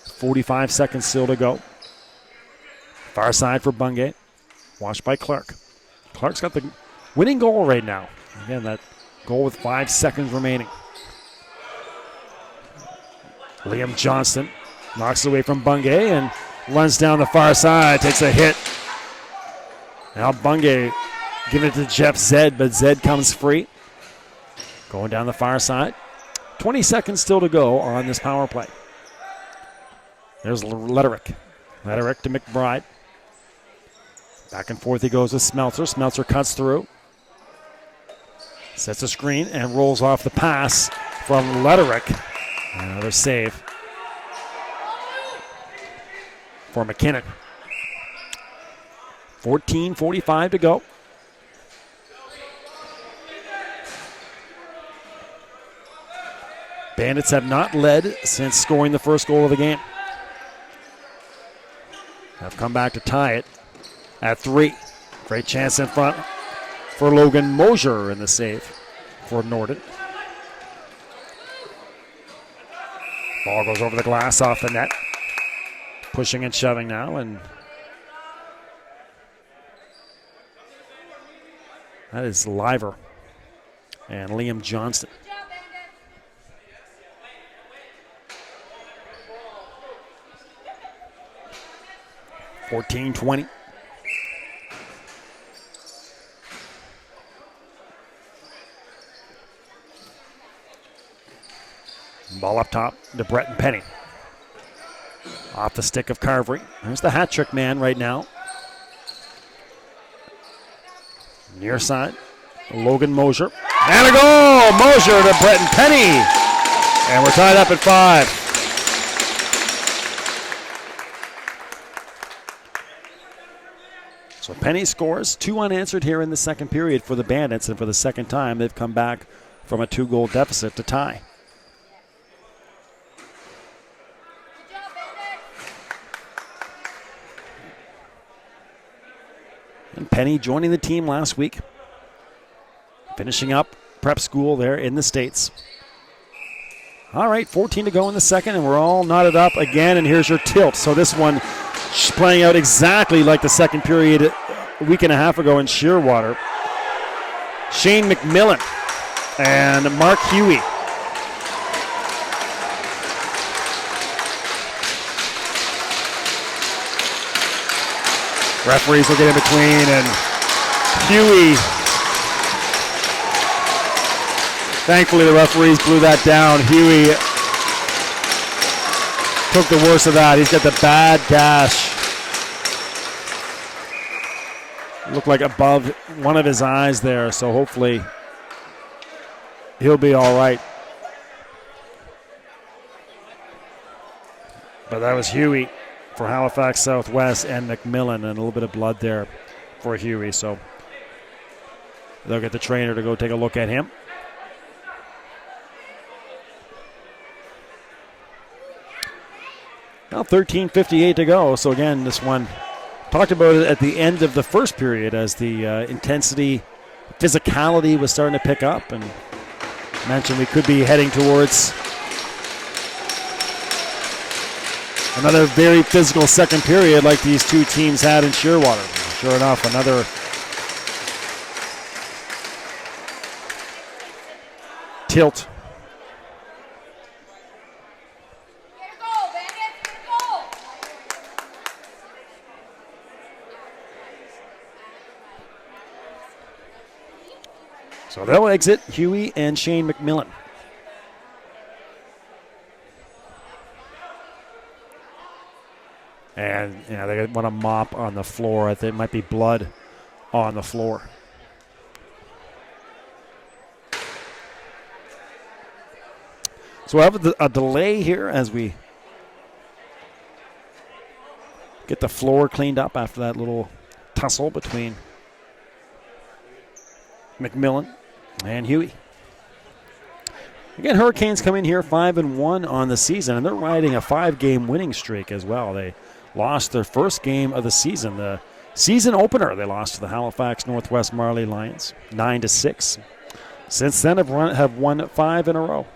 45 seconds still to go. Far side for Bungay. Watched by Clark. Clark's got the winning goal right now. Again, that goal with 5 seconds remaining. Liam Johnston knocks it away from Bungay and runs down the far side, takes a hit. Now Bungay giving it to Jeff Zed, but Zed comes free. Going down the far side. 20 seconds still to go on this power play. There's Letterick. Letterick to McBride. Back and forth he goes with Smeltzer. Smeltzer cuts through. Sets a screen and rolls off the pass from Letterick. Another save for McKinnon. 14:45 to go. Bandits have not led since scoring the first goal of the game. Have come back to tie it at 3. Great chance in front for Logan Mosier in the save for Norden. Ball goes over the glass off the net. Pushing and shoving now, and that is Liver and Liam Johnston. $14-20. Ball up top to Bretton Penny. Off the stick of Carvery. There's the hat trick man right now. Near side, Logan Mosier. And a goal! Mosier to Bretton Penny. And we're tied up at 5. So Penny scores. 2 unanswered here in the second period for the Bandits, and for the second time they've come back from a 2-goal deficit to tie. And Penny joining the team last week. Finishing up prep school there in the States. All right, 14 to go in the second, and we're all knotted up again, and here's your tilt. So this one playing out exactly like the second period a week and a half ago in Shearwater. Shane McMillan and Mark Huey. Referees will get in between, and Huey, thankfully the referees blew that down. Huey took the worst of that. He's got the bad gash. Looked like above one of his eyes there, so hopefully he'll be all right. But that was Huey for Halifax Southwest and McMillan, and a little bit of blood there for Huey. So they'll get the trainer to go take a look at him. Now 13:58 to go. So again, this one, talked about it at the end of the first period as the intensity, physicality was starting to pick up, and mentioned we could be heading towards another very physical second period like these two teams had in Shearwater. Sure enough, another tilt. So they'll exit Huey and Shane McMillan. And they want to mop on the floor. I think it might be blood on the floor. So we have a delay here as we get the floor cleaned up after that little tussle between McMillan and Huey. Again, Hurricanes come in here 5-1 on the season, and they're riding a 5-game winning streak as well. They lost their first game of the season. The season opener, they lost to the Halifax Northwest Marley Lions, 9-6. Since then, have won 5 in a row.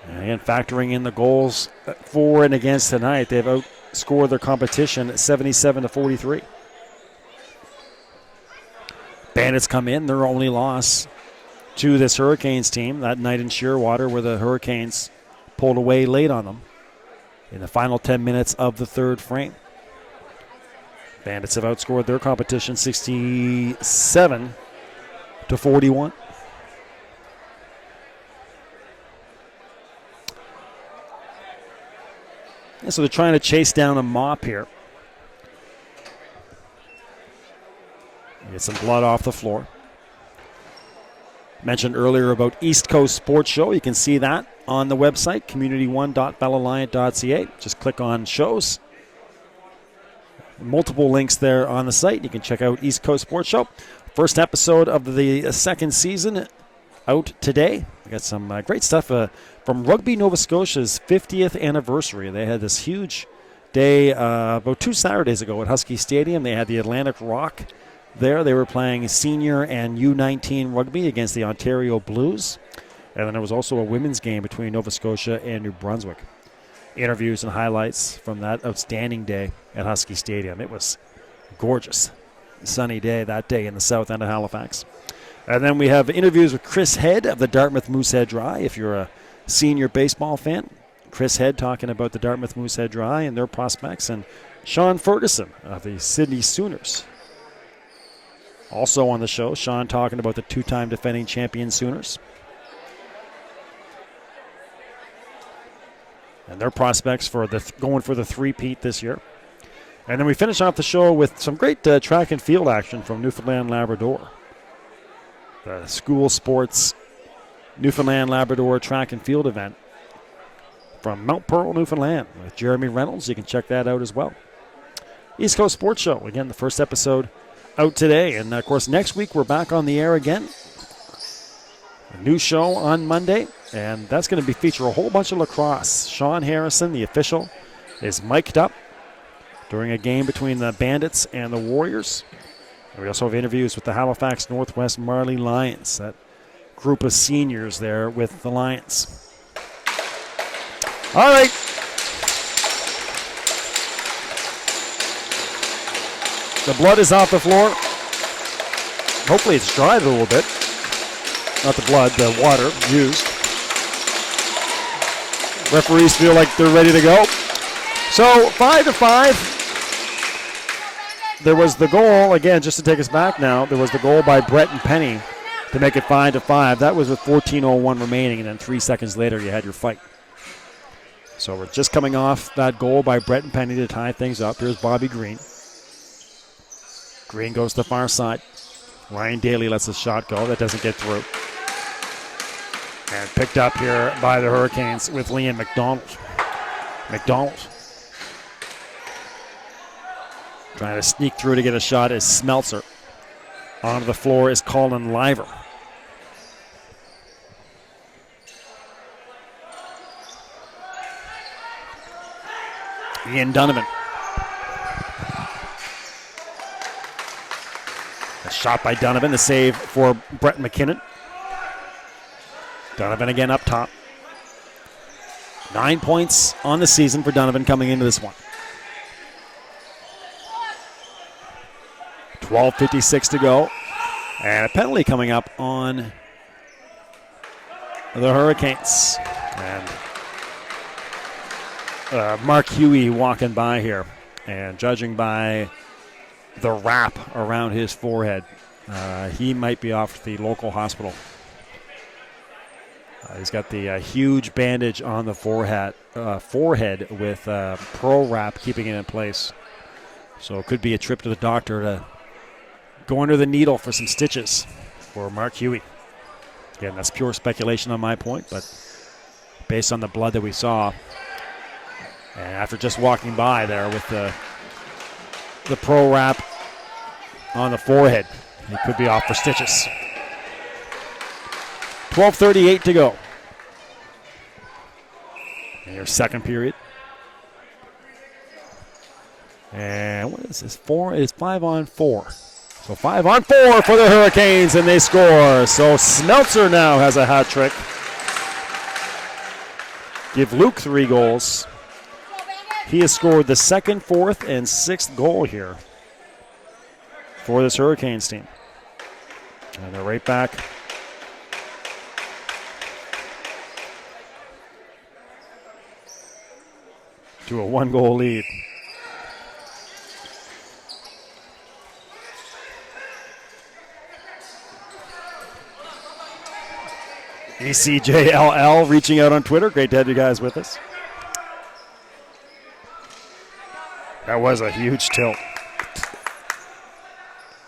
And factoring in the goals for and against tonight, they've outscored their competition at 77-43. Bandits come in, their only loss to this Hurricanes team that night in Shearwater, where the Hurricanes pulled away late on them in the final 10 minutes of the third frame. Bandits have outscored their competition 67-41. And so they're trying to chase down a mop here. Get some blood off the floor. Mentioned earlier about East Coast Sports Show. You can see that on the website, community1.bellaliant.ca. Just click on shows. Multiple links there on the site. You can check out East Coast Sports Show. First episode of the second season out today. We got some great stuff from Rugby Nova Scotia's 50th anniversary. They had this huge day about 2 Saturdays ago at Husky Stadium. They had the Atlantic Rock there. They were playing senior and U19 rugby against the Ontario Blues. And then there was also a women's game between Nova Scotia and New Brunswick. Interviews and highlights from that outstanding day at Husky Stadium. It was gorgeous. Sunny day that day in the south end of Halifax. And then we have interviews with Chris Head of the Dartmouth Moosehead Dry. If you're a senior baseball fan, Chris Head talking about the Dartmouth Moosehead Dry and their prospects. And Sean Ferguson of the Sydney Sooners. Also on the show, Sean talking about the 2-time defending champion Sooners and their prospects for going for the three-peat this year. And then we finish off the show with some great track and field action from Newfoundland Labrador. The school sports Newfoundland Labrador track and field event from Mount Pearl, Newfoundland with Jeremy Reynolds. You can check that out as well. East Coast Sports Show, again, the first episode out today. And, of course, next week we're back on the air again. A new show on Monday, and that's going to feature a whole bunch of lacrosse. Sean Harrison, the official, is mic'd up during a game between the Bandits and the Warriors. And we also have interviews with the Halifax Northwest Marley Lions, that group of seniors there with the Lions. All right. The blood is off the floor. Hopefully it's dried a little bit. Not the blood, the water used. Referees feel like they're ready to go. So 5-5. There was the goal, again, just to take us back now, there was the goal by Brett and Penny to make it 5-5. That was with 14:01 remaining, and then 3 seconds later you had your fight. So we're just coming off that goal by Brett and Penny to tie things up. Here's Bobby Green. Green goes to the far side. Ryan Daly lets the shot go. That doesn't get through. And picked up here by the Hurricanes with Liam McDonald. Trying to sneak through to get a shot is Smeltzer. Onto the floor is Colin Liver. Ian Donovan. A shot by Donovan, the save for Brett McKinnon. Donovan again up top. 9 points on the season for Donovan coming into this one. 12:56 to go. And a penalty coming up on the Hurricanes. And Mark Huey walking by here. And judging by the wrap around his forehead, he might be off to the local hospital. He's got the huge bandage on the forehead with pro wrap keeping it in place. So it could be a trip to the doctor to go under the needle for some stitches for Mark Huey. Again, that's pure speculation on my point, but based on the blood that we saw, and after just walking by there with the pro wrap on the forehead, he could be off for stitches. 12:38 to go. And your second period. And what is this? It's 5-on-4. So 5-on-4 for the Hurricanes, and they score. So Smeltzer now has a hat trick. Give Luke 3 goals. He has scored the second, fourth, and sixth goal here for this Hurricanes team. And they're right back to a 1-goal lead. ECJLL reaching out on Twitter. Great to have you guys with us. That was a huge tilt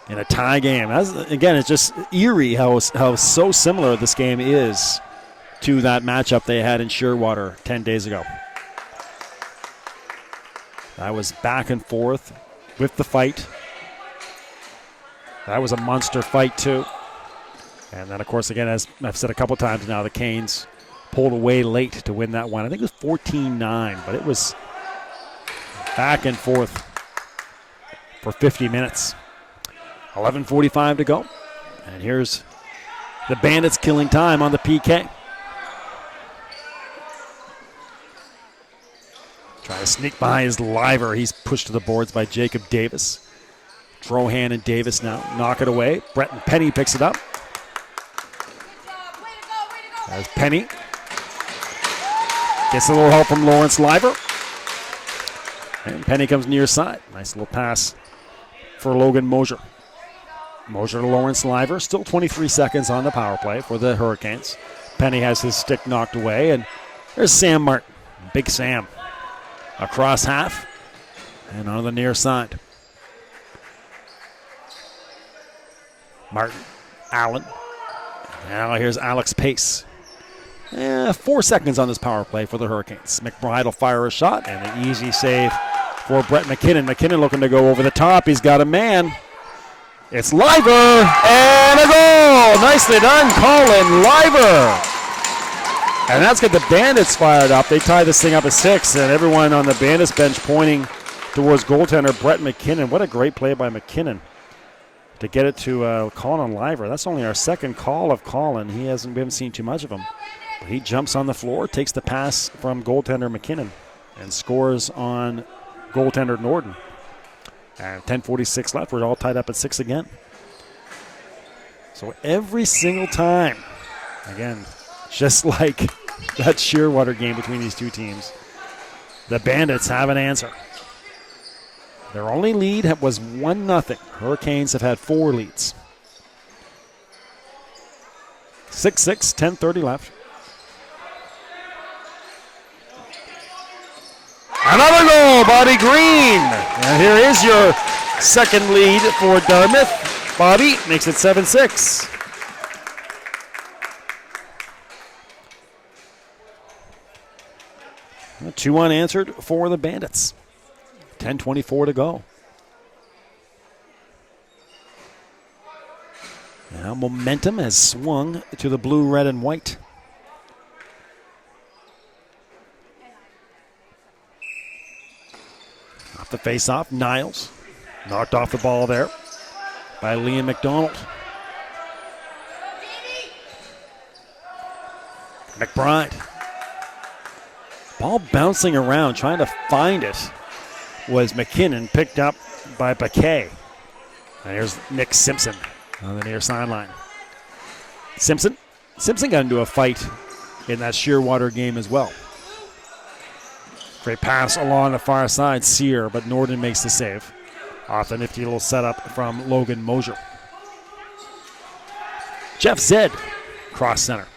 in a tie game. Again, it's just eerie how so similar this game is to that matchup they had in Shearwater 10 days ago. That was back and forth with the fight. That was a monster fight, too. And then, of course, again, as I've said a couple times now, the Canes pulled away late to win that one. I think it was 14-9, but it was back and forth for 50 minutes. 11:45 to go. And here's the Bandits killing time on the PK. Trying to sneak behind his Liver. He's pushed to the boards by Jacob Davis. Drohan and Davis now knock it away. Bretton Penny picks it up. There's Penny. Gets a little help from Lawrence Liver. And Penny comes near side. Nice little pass for Logan Mosier. Mosier to Lawrence Liver. Still 23 seconds on the power play for the Hurricanes. Penny has his stick knocked away. And there's Sam Martin. Big Sam. Across half. And on the near side. Martin. Allen. Now here's Alex Pace. 4 seconds on this power play for the Hurricanes. McBride will fire a shot, and an easy save for Brett McKinnon. McKinnon looking to go over the top. He's got a man. It's Liver, and a goal! Nicely done, Colin Liver. And that's got the Bandits fired up. They tie this thing up at 6, and everyone on the Bandits bench pointing towards goaltender Brett McKinnon. What a great play by McKinnon to get it to Colin Liver. That's only our second call of Colin. We haven't seen too much of him. But he jumps on the floor, takes the pass from goaltender McKinnon, and scores on goaltender Norden. And 10:46 left. We're all tied up at 6 again. So every single time, again, just like that Shearwater game between these two teams, the Bandits have an answer. Their only lead was 1-0. Hurricanes have had 4 leads. 6-6, 10:30 left. Another goal, Bobby Green. And here is your second lead for Dartmouth. Bobby makes it 7-6. Two unanswered for the Bandits. 10:24 to go. Now momentum has swung to the blue, red, and white. Off the face-off, Niles knocked off the ball there by Liam McDonald. McBride. Ball bouncing around, trying to find it, was McKinnon, picked up by Baquet. And here's Nick Simpson on the near sideline. Simpson got into a fight in that Shearwater game as well. Great pass along the far side, Sear, but Norden makes the save. Off the nifty little setup from Logan Mosier. Jeff Zed, cross center.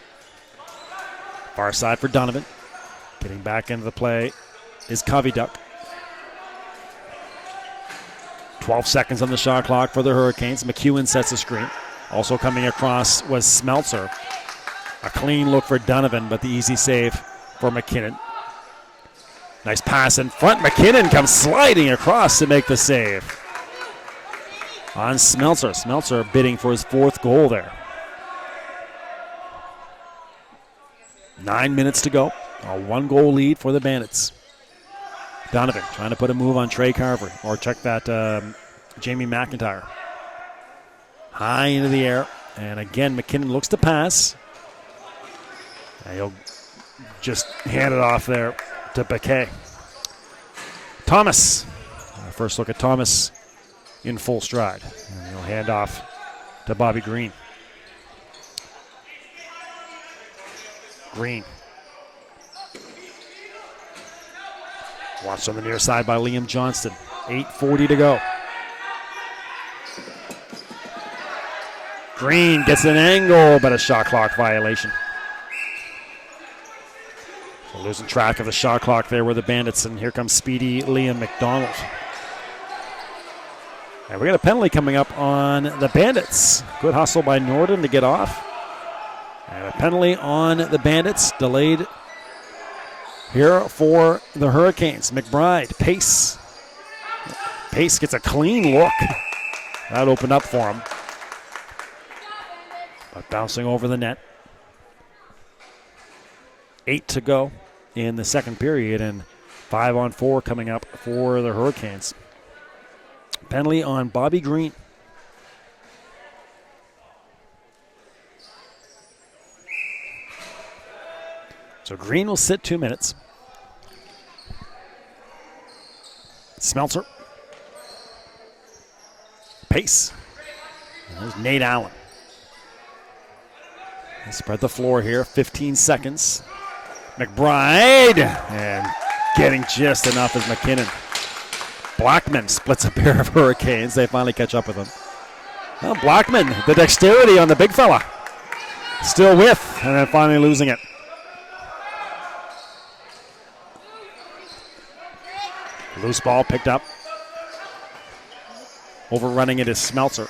Far side for Donovan. Getting back into the play is Covey Duck. 12 seconds on the shot clock for the Hurricanes. McEwen sets the screen. Also coming across was Smeltzer. A clean look for Donovan, but the easy save for McKinnon. Nice pass in front. McKinnon comes sliding across to make the save. On Smeltzer. Smeltzer bidding for his 4th goal there. 9 minutes to go. A 1-goal lead for the Bandits. Donovan trying to put a move on Trey Carver, or check that Jamie McIntyre. High into the air, and again McKinnon looks to pass. And he'll just hand it off there to Baquet. Thomas. First look at Thomas in full stride. And he'll hand off to Bobby Green. Green. Watched on the near side by Liam Johnston. 8:40 to go. Green gets an angle, but a shot clock violation. So losing track of the shot clock there were the Bandits, and here comes speedy Liam McDonald. And we got a penalty coming up on the Bandits. Good hustle by Norden to get off. And a penalty on the Bandits, delayed here for the Hurricanes. McBride, Pace. Pace gets a clean look. That opened up for him. But bouncing over the net. 8 to go in the second period, and 5-on-4 coming up for the Hurricanes. Penalty on Bobby Green. So Green will sit 2 minutes. Smeltzer. Pace. And there's Nate Allen. They spread the floor here, 15 seconds. McBride, and getting just enough as McKinnon. Blackman splits a pair of Hurricanes. They finally catch up with him. Well, Blackman, the dexterity on the big fella. Still with, and then finally losing it. Loose ball picked up. Overrunning it is Smeltzer.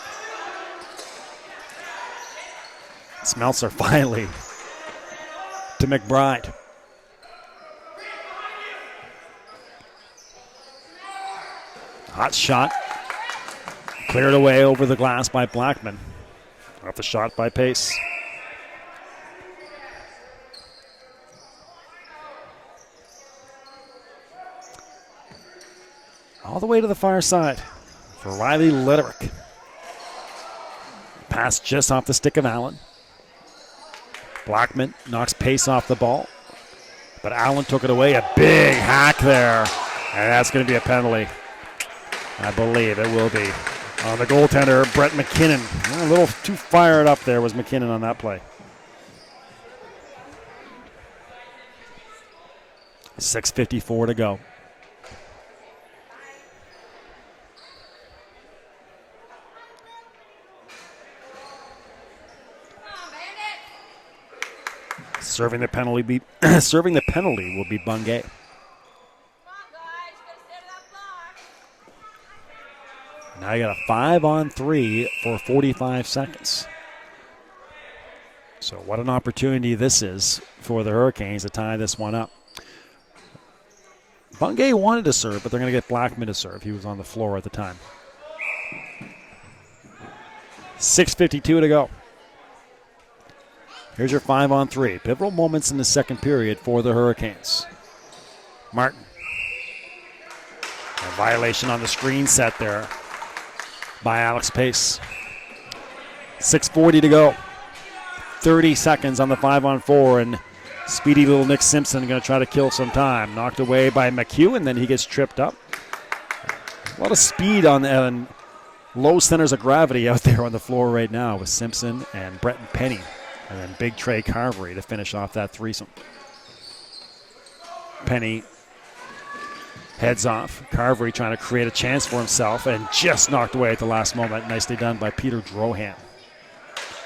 Smeltzer finally to McBride. Hot shot. Cleared away over the glass by Blackman. Off the shot by Pace. all the way to the far side for Riley Litterick. Pass just off the stick of Allen. Blackman knocks pace off the ball, but Allen took it away. A big hack there, and that's going to be a penalty. I believe it will be on the goaltender, Brett McKinnon. A little too fired up there was McKinnon on that play. 6:54 to go. Serving the penalty will be Bungay. Now you got a 5-on-3 for 45 seconds. So what an opportunity this is for the Hurricanes to tie this one up. Bungay wanted to serve, but they're going to get Blackman to serve. He was on the floor at the time. 6:52 to go. Here's your 5-on-3. Pivotal moments in the second period for the Hurricanes. Martin. A violation on the screen set there by Alex Pace. 6:40 to go. 30 seconds on the 5-on-4, and speedy little Nick Simpson going to try to kill some time. Knocked away by McHugh, and then he gets tripped up. A lot of speed on the and low centers of gravity out there on the floor right now with Simpson and Breton Penny. And then big Trey Carvery to finish off that threesome. Penny heads off. Carvery trying to create a chance for himself and just knocked away at the last moment. Nicely done by Peter Drohan.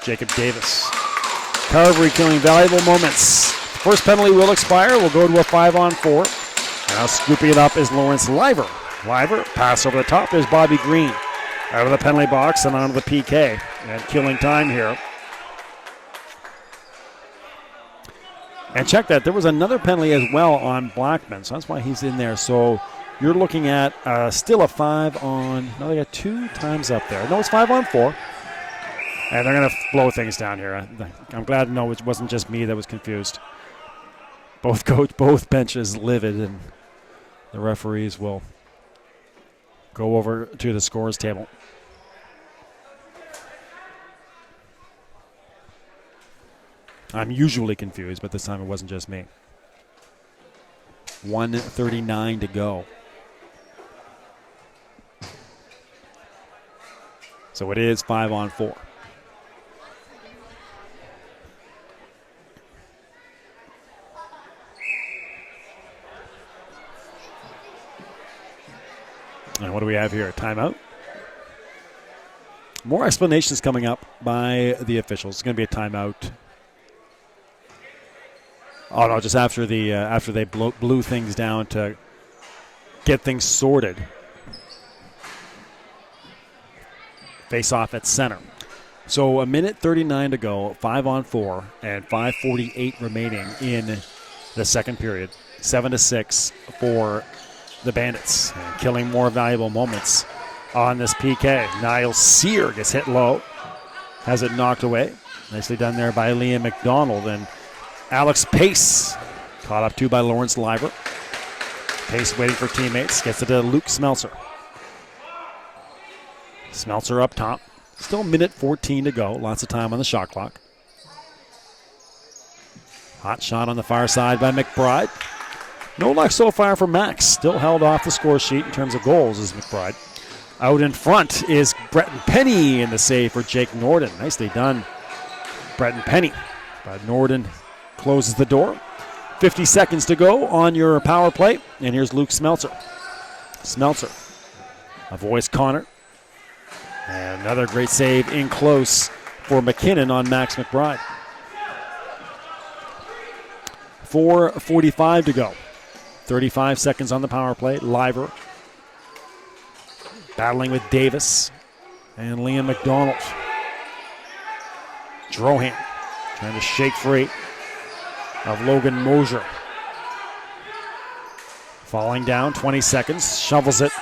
Jacob Davis. Carvery killing valuable moments. First penalty will expire. We'll go to a 5-on-4. Now scooping it up is Lawrence Liver. Liver, pass over the top. There's Bobby Green. Out of the penalty box and onto the PK. And killing time here. And check that, there was another penalty as well on Blackman, so that's why he's in there. So you're looking at still a 5-on, no, they got 2 times up there. No, it's 5-on-4. And they're going to blow things down here. I'm glad to know it wasn't just me that was confused. Both benches livid, and the referees will go over to the scores table. I'm usually confused, but this time it wasn't just me. 1:39 to go. So it is 5-on-4. And what do we have here? Timeout? More explanations coming up by the officials. It's going to be a timeout. Oh no! Just after they blew things down to get things sorted. Face off at center. So a minute 39 to go, 5-on-4, and 5:48 remaining in the second period. 7-6 for the Bandits, and killing more valuable moments on this PK. Niall Sear gets hit low, has it knocked away. Nicely done there by Liam McDonald, and Alex Pace caught up to by Lawrence Liver. Pace waiting for teammates, gets it to Luke Smeltzer. Smeltzer up top. Still a minute 14 to go. Lots of time on the shot clock. Hot shot on the far side by McBride. No luck so far for Max. Still held off the score sheet in terms of goals is McBride. Out in front is Breton Penny in the save for Jake Norden. Nicely done, Breton Penny. But Norden closes the door. 50 seconds to go on your power play. And here's Luke Smeltzer. Smeltzer avoids Connor. And another great save in close for McKinnon on Max McBride. 4:45 to go. 35 seconds on the power play. Liver battling with Davis and Liam McDonald. Drohan trying to shake free of Logan Mosier. Falling down, 20 seconds, shovels it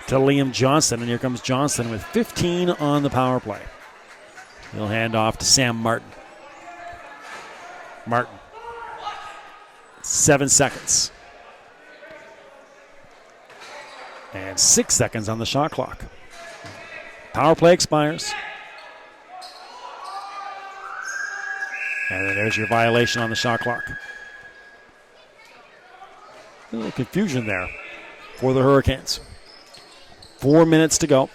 to Liam Johnson, and here comes Johnson with 15 on the power play. He'll hand off to Sam Martin. Martin, 7 seconds. And 6 seconds on the shot clock. Power play expires. And then there's your violation on the shot clock. A little confusion there for the Hurricanes. 4 minutes to go.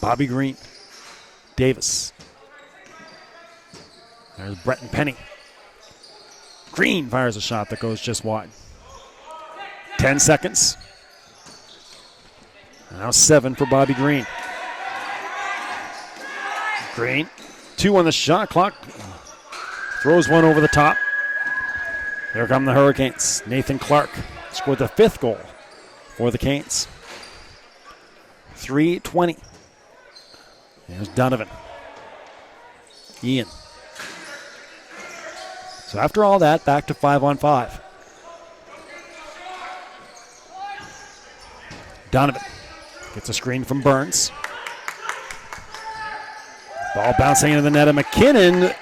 Bobby Green. Davis. There's Breton Penny. Green fires a shot that goes just wide. 10 seconds. Now 7 for Bobby Green. Green, 2 on the shot clock. Throws one over the top. Here come the Hurricanes. Nathan Clark scored the 5th goal for the Canes. 3:20. There's Donovan. Ian. So after all that, back to 5-on-5. Donovan gets a screen from Burns. Ball bouncing into the net of McKinnon.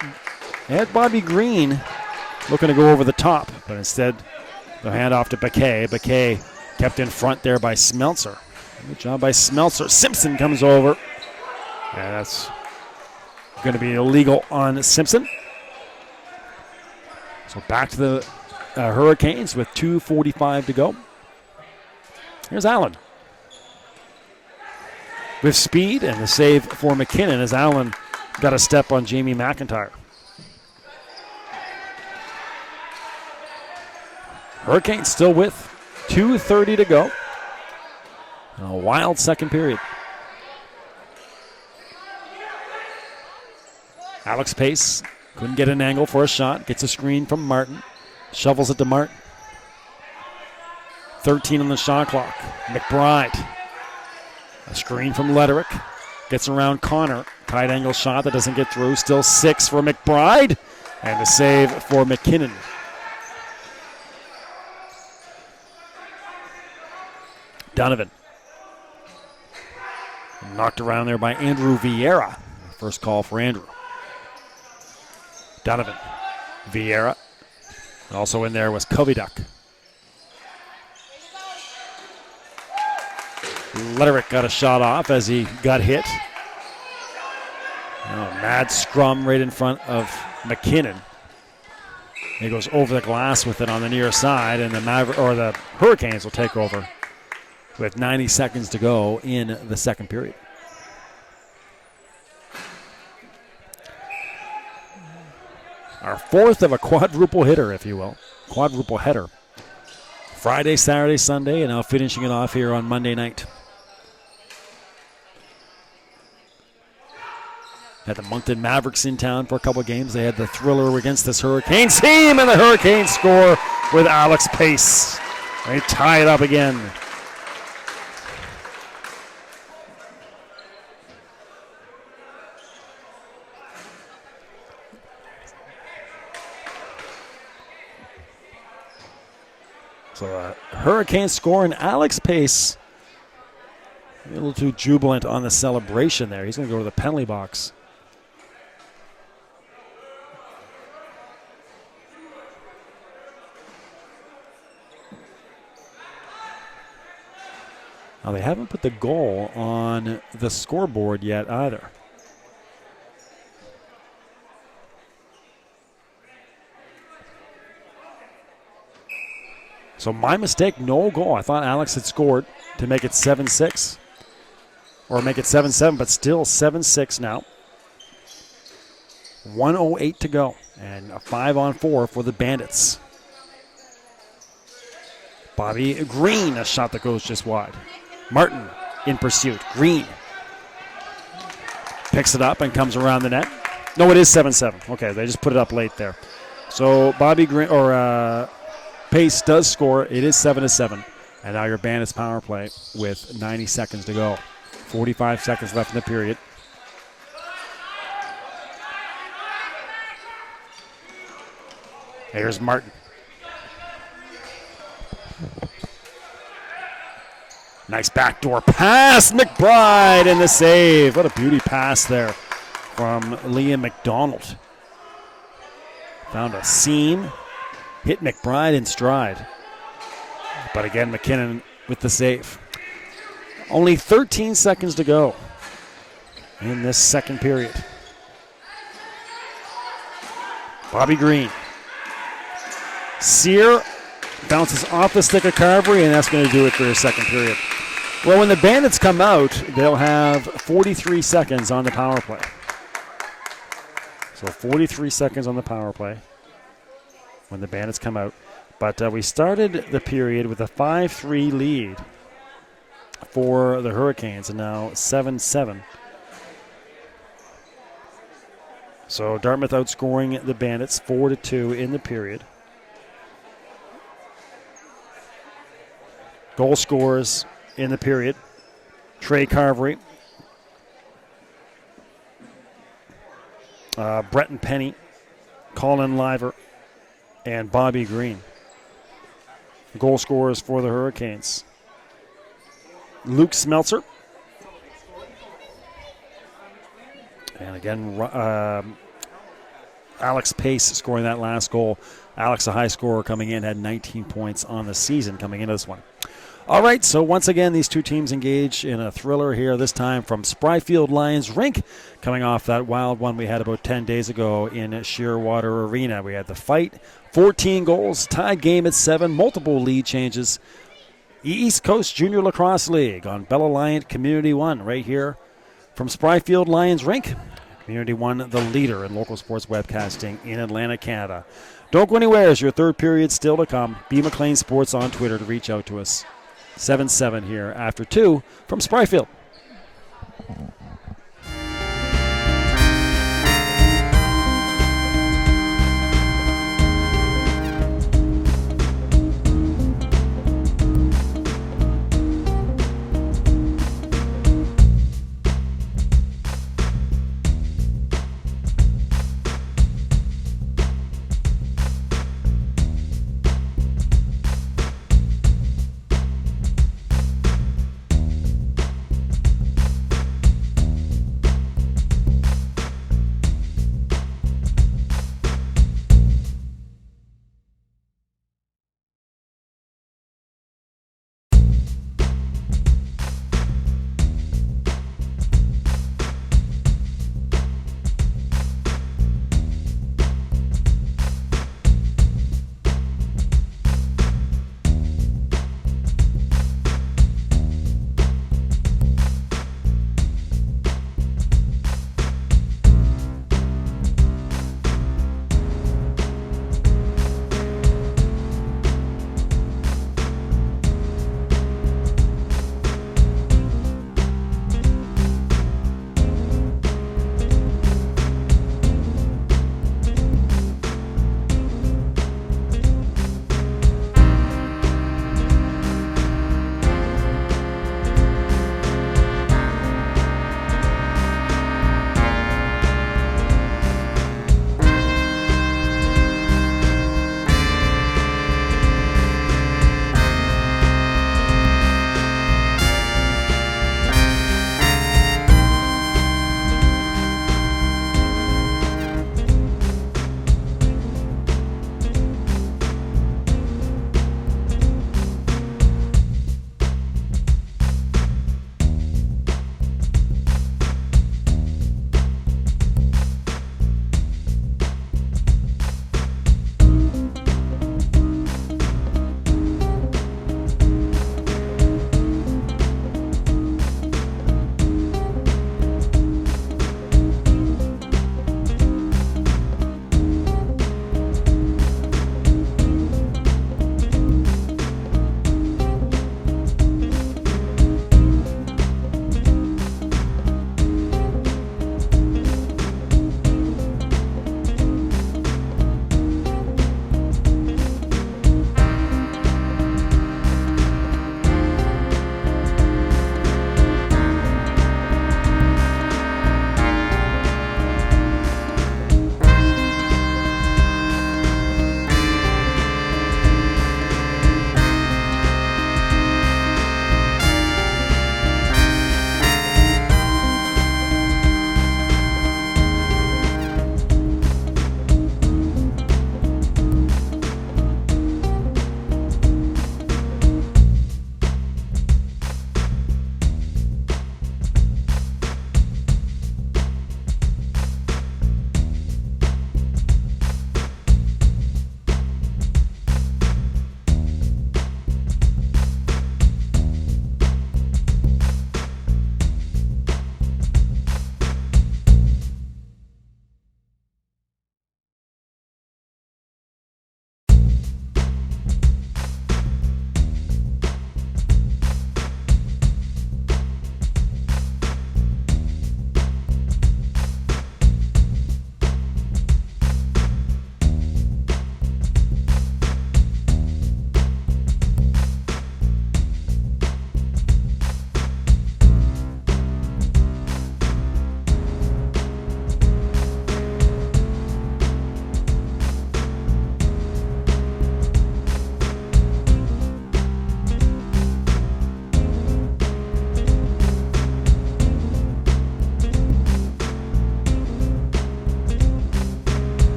And Bobby Green looking to go over the top, but instead the handoff to Baquet. Baquet kept in front there by Smeltzer. Good job by Smeltzer. Simpson comes over. And that's going to be illegal on Simpson. So back to the Hurricanes with 2:45 to go. Here's Allen. With speed and the save for McKinnon as Allen got a step on Jamie McIntyre. Hurricanes still with 2:30 to go. A wild second period. Alex Pace couldn't get an angle for a shot. Gets a screen from Martin. Shovels it to Martin. 13 on the shot clock. McBride. A screen from Lederick. Gets around Connor. Tight angle shot that doesn't get through. Still 6 for McBride. And the save for McKinnon. Donovan. Knocked around there by Andrew Vieira. First call for Andrew. Donovan. Vieira. Also in there was Koviduk. Lederick got a shot off as he got hit. Mad scrum right in front of McKinnon. He goes over the glass with it on the near side, and the Hurricanes will take over with 90 seconds to go in the second period. Our fourth of a quadruple hitter, if you will. Quadruple header. Friday, Saturday, Sunday, and now finishing it off here on Monday night. Had the Moncton Mavericks in town for a couple of games. They had the thriller against this Hurricanes team, and the Hurricanes score with Alex Pace. They tie it up again. So Hurricanes score, and Alex Pace a little too jubilant on the celebration there. He's going to go to the penalty box. Now, they haven't put the goal on the scoreboard yet either. So my mistake, no goal. I thought Alex had scored to make it 7-6. Or make it 7-7, but still 7-6 now. 1:08 to go. And a 5-on-4 for the Bandits. Bobby Green, a shot that goes just wide. Martin in pursuit. Green picks it up and comes around the net. No, it is 7-7. Okay, they just put it up late there. So Bobby Green, Pace does score. It is 7-7. And now your Bandits power play with 90 seconds to go. 45 seconds left in the period. Here's Martin. Nice backdoor pass. McBride and the save. What a beauty pass there from Liam McDonald. Found a seam. Hit McBride in stride. But again, McKinnon with the save. Only 13 seconds to go in this second period. Bobby Green. Sear bounces off the stick of Carvery, and that's going to do it for his second period. Well, when the Bandits come out, they'll have 43 seconds on the power play. So 43 seconds on the power play when the Bandits come out. But we started the period with a 5-3 lead for the Hurricanes, and now 7-7. So Dartmouth outscoring the Bandits 4-2 in the period. Goal scorers in the period: Trey Carvery, Bretton Penny, Colin Liver, and Bobby Green. Goal scorers for the Hurricanes: Luke Smeltzer, and again Alex Pace scoring that last goal. Alex, a high scorer coming in, had 19 points on the season coming into this one. All right, so once again, these two teams engage in a thriller here, this time from Spryfield Lions Rink, coming off that wild one we had about 10 days ago in Shearwater Arena. We had the fight, 14 goals, tied game at 7, multiple lead changes. East Coast Junior Lacrosse League on Bell Alliant Community One, right here from Spryfield Lions Rink. Community One, the leader in local sports webcasting in Atlantic, Canada. Don't go anywhere, as your third period still to come. B. McLean Sports on Twitter to reach out to us. 7-7 here after 2 from Spryfield.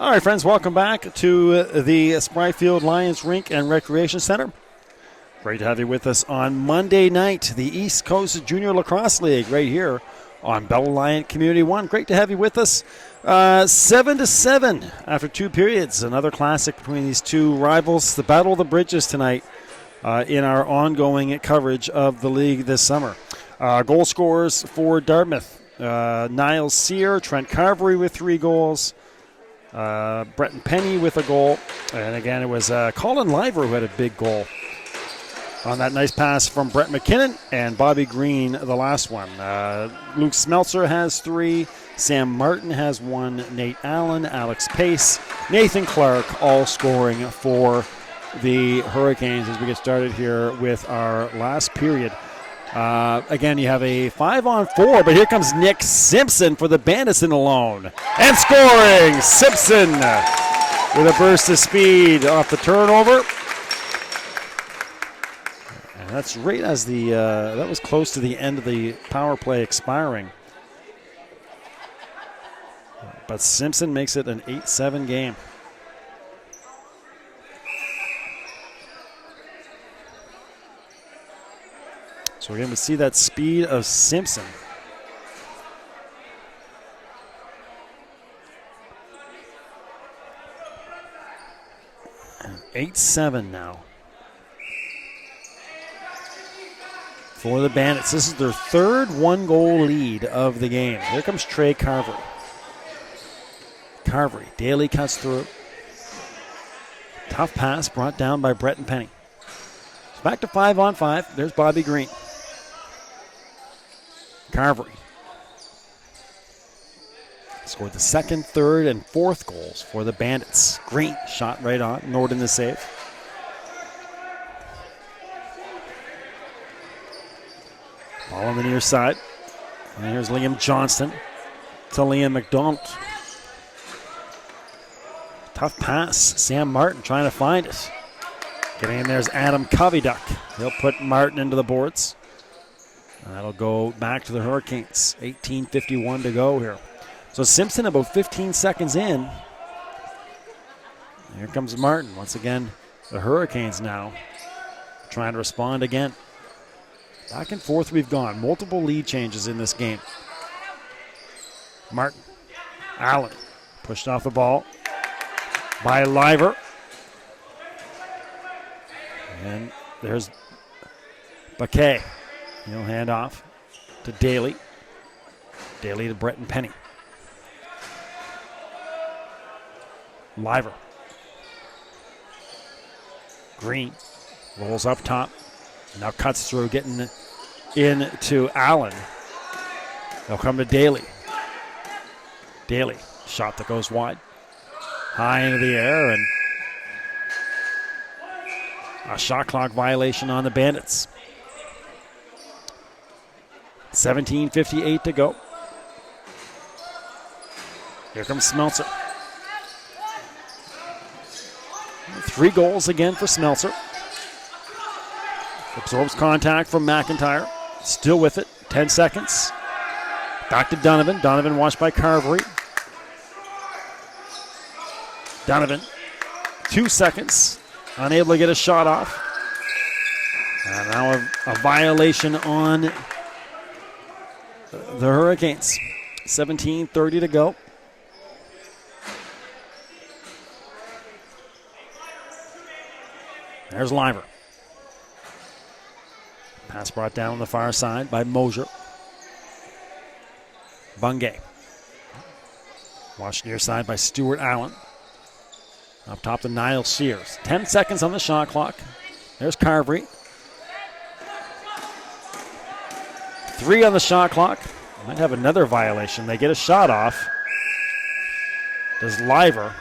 All right, friends, welcome back to the Spryfield Lions Rink and Recreation Center. Great to have you with us on Monday night, the East Coast Junior Lacrosse League right here on Bella Lion Community 1. Great to have you with us. 7-7 after 2 periods. Another classic between these two rivals. The Battle of the Bridges tonight in our ongoing coverage of the league this summer. Goal scorers for Dartmouth. Niall Sear, Trent Carvery with 3 goals. Bretton Penny with a goal. And again, it was Colin Liver who had a big goal on that nice pass from Brett McKinnon, and Bobby Green the last one. Luke Smeltzer has 3. Sam Martin has 1. Nate Allen, Alex Pace, Nathan Clark all scoring for the Hurricanes as we get started here with our last period. Again, you have a 5-on-4, but here comes Nick Simpson for the Bandits in alone. And scoring! Simpson with a burst of speed off the turnover. And that's right as that was close to the end of the power play expiring. But Simpson makes it an 8-7 game. So again, we see that speed of Simpson. And 8-7 now for the Bandits. This is their third 1-goal lead of the game. Here comes Trey Carvery. Carvery, Daly cuts through. Tough pass brought down by Bretton Penny. Back to 5-on-5. There's Bobby Green. Carvery scored the second, third, and fourth goals for the Bandits. Green shot right on. Norden the save. Ball on the near side. And here's Liam Johnston to Liam McDonald. Tough pass. Sam Martin trying to find it. Getting in there is Adam Koviduck. He'll put Martin into the boards. And that'll go back to the Hurricanes. 18:51 to go here. So Simpson about 15 seconds in. Here comes Martin. Once again, the Hurricanes now trying to respond again. Back and forth we've gone. Multiple lead changes in this game. Martin. Allen. Pushed off the ball by Liver. And there's Baquet. He'll hand off to Daly. Daly to Bretton Penny. Liver. Green rolls up top. Now cuts through, getting into Allen. They'll come to Daly. Daly, shot that goes wide. High into the air, and a shot clock violation on the Bandits. 17:58 to go. Here comes Smeltzer. 3 goals again for Smeltzer. Absorbs contact from McIntyre. Still with it. 10 seconds. Back to Donovan. Donovan watched by Carvery. Donovan. 2 seconds. Unable to get a shot off. And now a violation on the Hurricanes. 17:30 to go. There's Liver. Pass brought down on the far side by Mosier. Bungay. Watched near side by Stuart Allen. Up top to Niall Sears. 10 seconds on the shot clock. There's Carvery. 3 on the shot clock. Might have another violation. They get a shot off. Does Liver.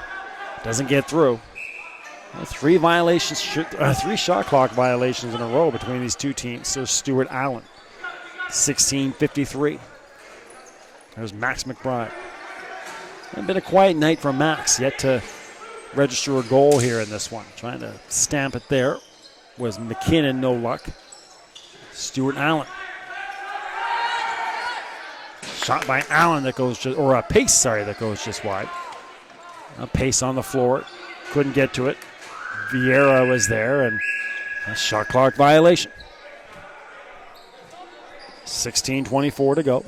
Doesn't get through. 3 violations, 3 shot clock violations in a row between these two teams. There's Stuart Allen. 16:53. There's Max McBride. It's been a quiet night for Max. Yet to register a goal here in this one. Trying to stamp it there was McKinnon, no luck. Stuart Allen. Shot by Allen that goes just, or a Pace, sorry, that goes just wide. A pace on the floor. Couldn't get to it. Vieira was there, and a shot clock violation. 16:24 to go.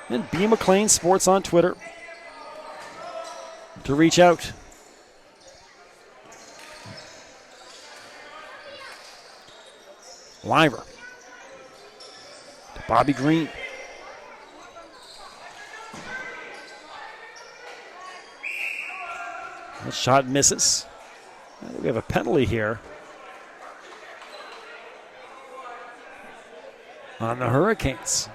And B. McLean Sports on Twitter to reach out. Liver to Bobby Green. That shot misses. We have a penalty here on the Hurricanes.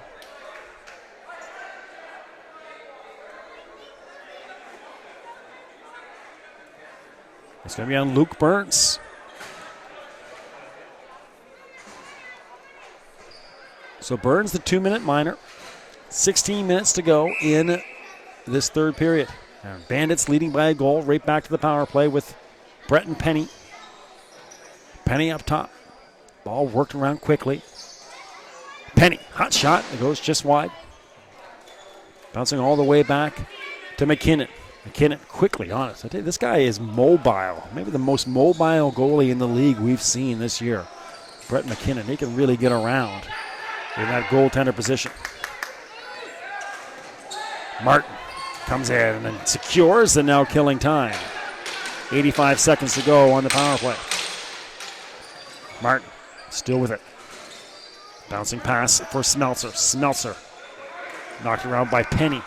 It's going to be on Luke Burns. So Burns, the 2-minute minor. 16 minutes to go in this third period. And Bandits leading by a goal right back to the power play with Brett and Penny. Penny up top. Ball worked around quickly. Penny, hot shot. It goes just wide. Bouncing all the way back to McKinnon. McKinnon quickly on it. I tell you, this guy is mobile. Maybe the most mobile goalie in the league we've seen this year. Brett McKinnon. He can really get around in that goaltender position. Martin comes in and secures and now killing time. 85 seconds to go on the power play. Martin still with it. Bouncing pass for Smeltzer. Smeltzer knocked around by Penny.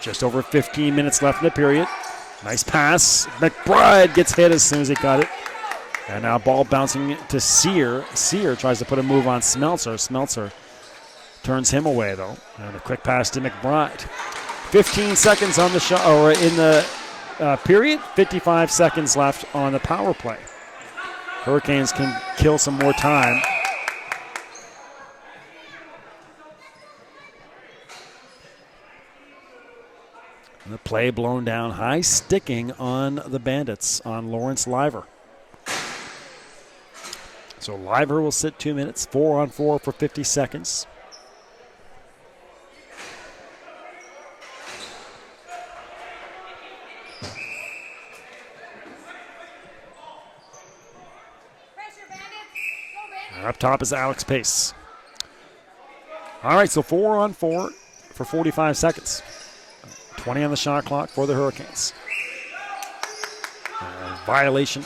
Just over 15 minutes left in the period. Nice pass. McBride gets hit as soon as he got it. And now ball bouncing to Sear. Sear tries to put a move on Smeltzer. Smeltzer turns him away, though. And a quick pass to McBride. 15 seconds on the shot, or in the period. 55 seconds left on the power play. Hurricanes can kill some more time. And the play blown down, high sticking on the Bandits on Lawrence Liver. So Liver will sit 2 minutes, 4-on-4 for 50 seconds. And up top is Alex Pace. All right, so 4-on-4 for 45 seconds. 20 on the shot clock for the Hurricanes. Violation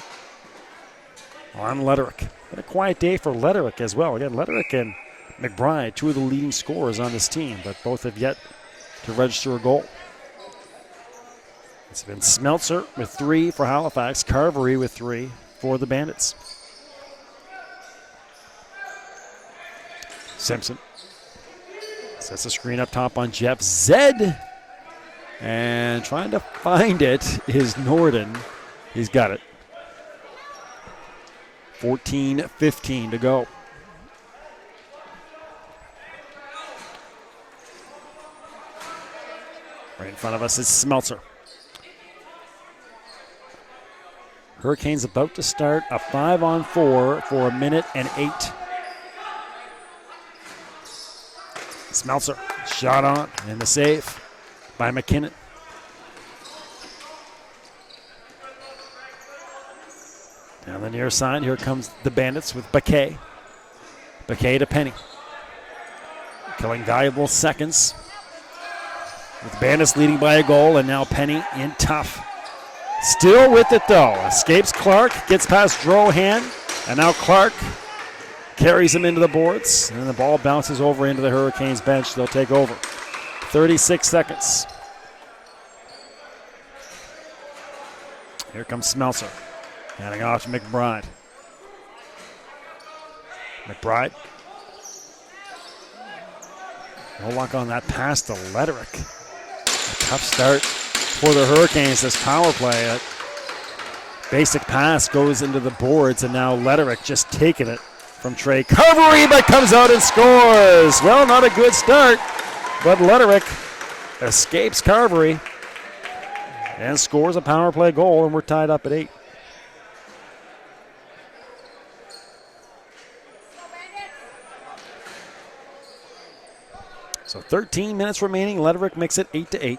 on Lederich. Been a quiet day for Lederich as well. Again, Lederich and McBride, two of the leading scorers on this team, but both have yet to register a goal. It's been Smeltzer with 3 for Halifax, Carvery with 3 for the Bandits. Simpson sets the screen up top on Jeff Zed. And trying to find it is Norden. He's got it. 14:15 to go. Right in front of us is Smeltzer. Hurricanes about to start a 5-on-4 for 1:08. Smeltzer, shot on, and the save by McKinnon. Down the near side, here comes the Bandits with Baquet. Baquet to Penny. Killing valuable seconds. With the Bandits leading by a goal, and now Penny in tough. Still with it though. Escapes Clark, gets past Drohan, and now Clark carries him into the boards, and the ball bounces over into the Hurricanes bench. They'll take over. 36 seconds. Here comes Smeltzer. Handing off to McBride. McBride. No luck on that pass to Lederich. A tough start for the Hurricanes. This power play. A basic pass goes into the boards, and now Lederich just taking it from Trey Carvery, but comes out and scores. Well, not a good start, but Lederich escapes Carvery and scores a power play goal, and we're tied up at 8. So 13 minutes remaining. Lederich makes it 8-8.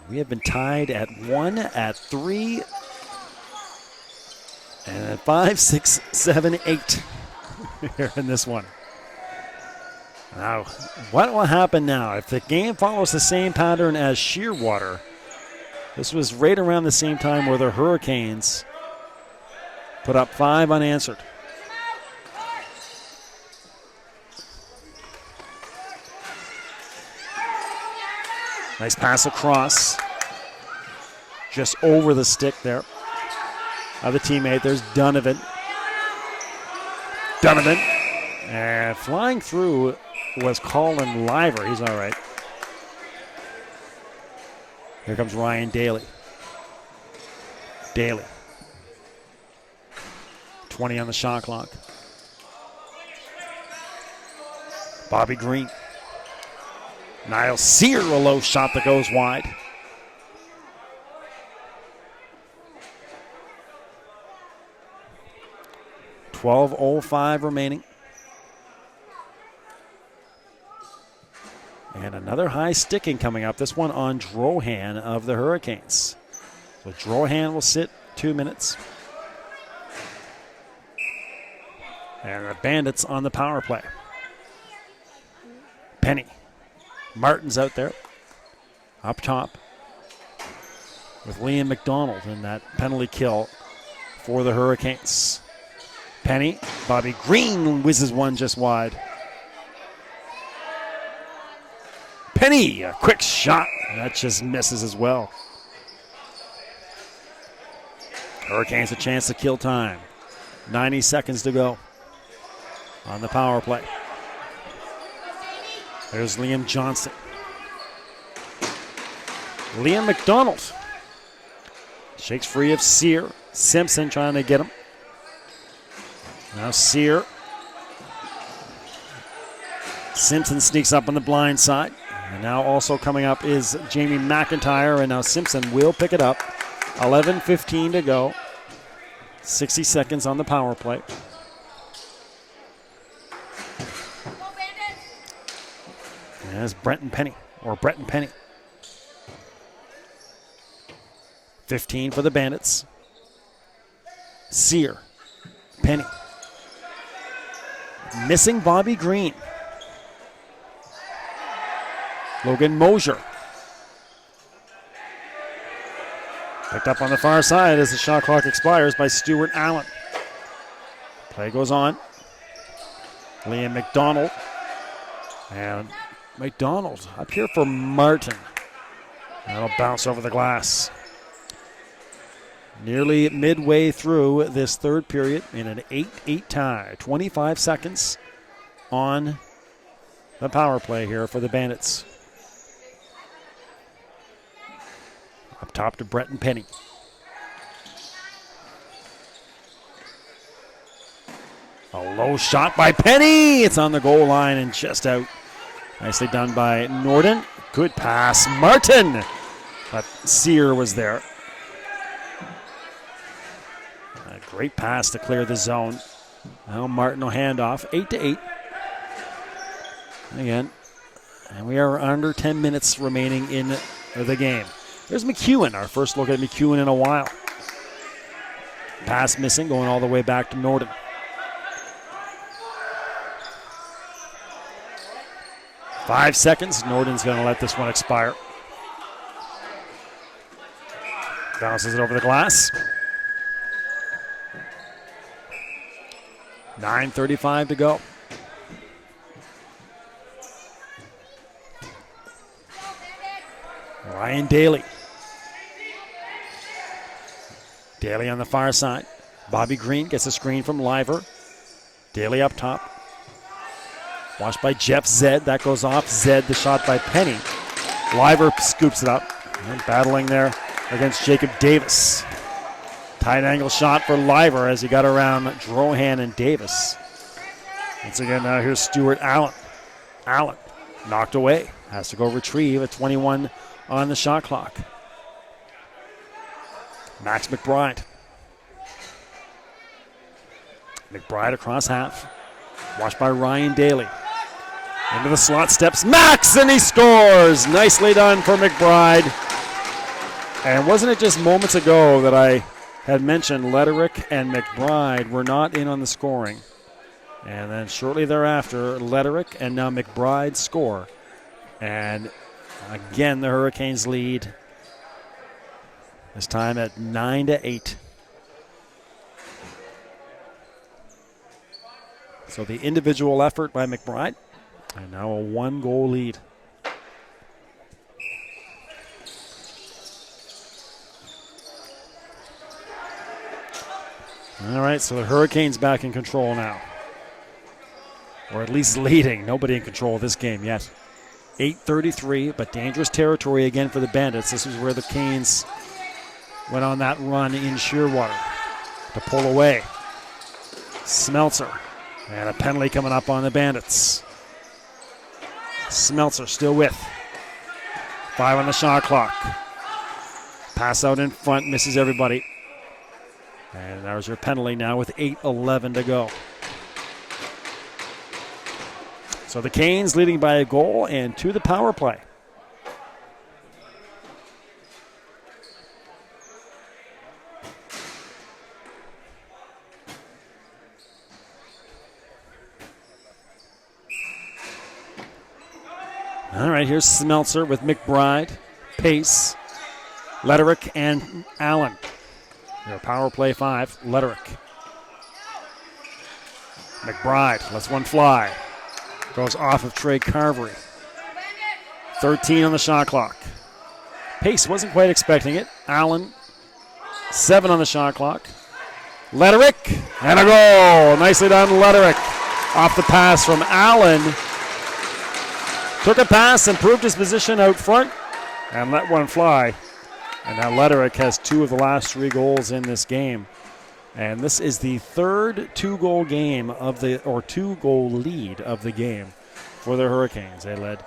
We have been tied at 1, at 3, and at 5, 6, 7, 8 here in this one. Now, what will happen now? If the game follows the same pattern as Shearwater, this was right around the same time where the Hurricanes put up 5 unanswered. Nice pass across. Just over the stick there of the teammate. There's Donovan. And flying through was Colin Liver. He's all right. Here comes Ryan Daly. 20 on the shot clock. Bobby Green. Niall Sear, a low shot that goes wide. .12:05 remaining. And another high sticking coming up. This one on Drohan of the Hurricanes. So Drohan will sit 2 minutes. And the Bandits on the power play. Penny. Martin's out there. Up top. With Liam McDonald in that penalty kill for the Hurricanes. Penny. Bobby Green whizzes one just wide. Penny, a quick shot. That just misses as well. Hurricanes a chance to kill time. 90 seconds to go on the power play. There's Liam Johnson. Liam McDonald shakes free of Sear. Simpson trying to get him. Now Sear. Simpson sneaks up on the blind side. And now also coming up is Jamie McIntyre, and now Simpson will pick it up. 11:15 to go. 60 seconds on the power play. And that's Bretton Penny. 15 for the Bandits. Sear. Penny. Missing Bobby Green. Logan Mosier. Picked up on the far side as the shot clock expires by Stuart Allen. Play goes on. Liam McDonald. And McDonald up here for Martin. That'll bounce over the glass. Nearly midway through this third period in an 8-8 tie. 25 seconds on the power play here for the Bandits. Up top to Bretton Penny. A low shot by Penny. It's on the goal line and just out. Nicely done by Norden. Good pass, Martin. But Sear was there. A great pass to clear the zone. Now Martin will hand off. 8-8. Again. And we are under 10 minutes remaining in the game. There's McEwen, our first look at McEwen in a while. Pass missing, going all the way back to Norden. Five seconds. Norden's going to let this one expire. Bounces it over the glass. 9:35 to go. Ryan Daly. Daly on the far side. Bobby Green gets a screen from Liver. Daly up top. Watched by Jeff Zed. That goes off. Zed, the shot by Penny. Liver scoops it up. And battling there against Jacob Davis. Tight angle shot for Liver as he got around Drohan and Davis. Once again, now here's Stuart Allen. Allen knocked away. Has to go retrieve at 21 on the shot clock. Max McBride. McBride across half. Watched by Ryan Daly. Into the slot steps Max, and he scores. Nicely done for McBride. And wasn't it just moments ago that I had mentioned Lederick and McBride were not in on the scoring? And then shortly thereafter, Lederick and now McBride score. And again, the Hurricanes lead, this time at 9-8. So the individual effort by McBride, and now a 1-goal lead. All right, so the Hurricanes back in control now. Or at least leading. Nobody in control of this game yet. 8:33, but dangerous territory again for the Bandits. This is where the Canes went on that run in Shearwater to pull away. Smeltzer. And a penalty coming up on the Bandits. Smeltzer still with. 5 on the shot clock. Pass out in front, misses everybody. And there's your penalty now with 8:11 to go. So the Canes leading by a goal and to the power play. All right, here's Smeltzer with McBride, Pace, Lederick, and Allen. Their power play 5, Lederick. McBride lets one fly. Goes off of Trey Carvery. 13 on the shot clock. Pace wasn't quite expecting it. Allen, 7 on the shot clock. Lederick, and a goal. Nicely done, Lederick. Off the pass from Allen. Took a pass, improved his position out front, and let one fly. And now Lederick has 2 of the last 3 goals in this game. And this is the third 2-goal game of the, or 2-goal lead of the game for the Hurricanes. They led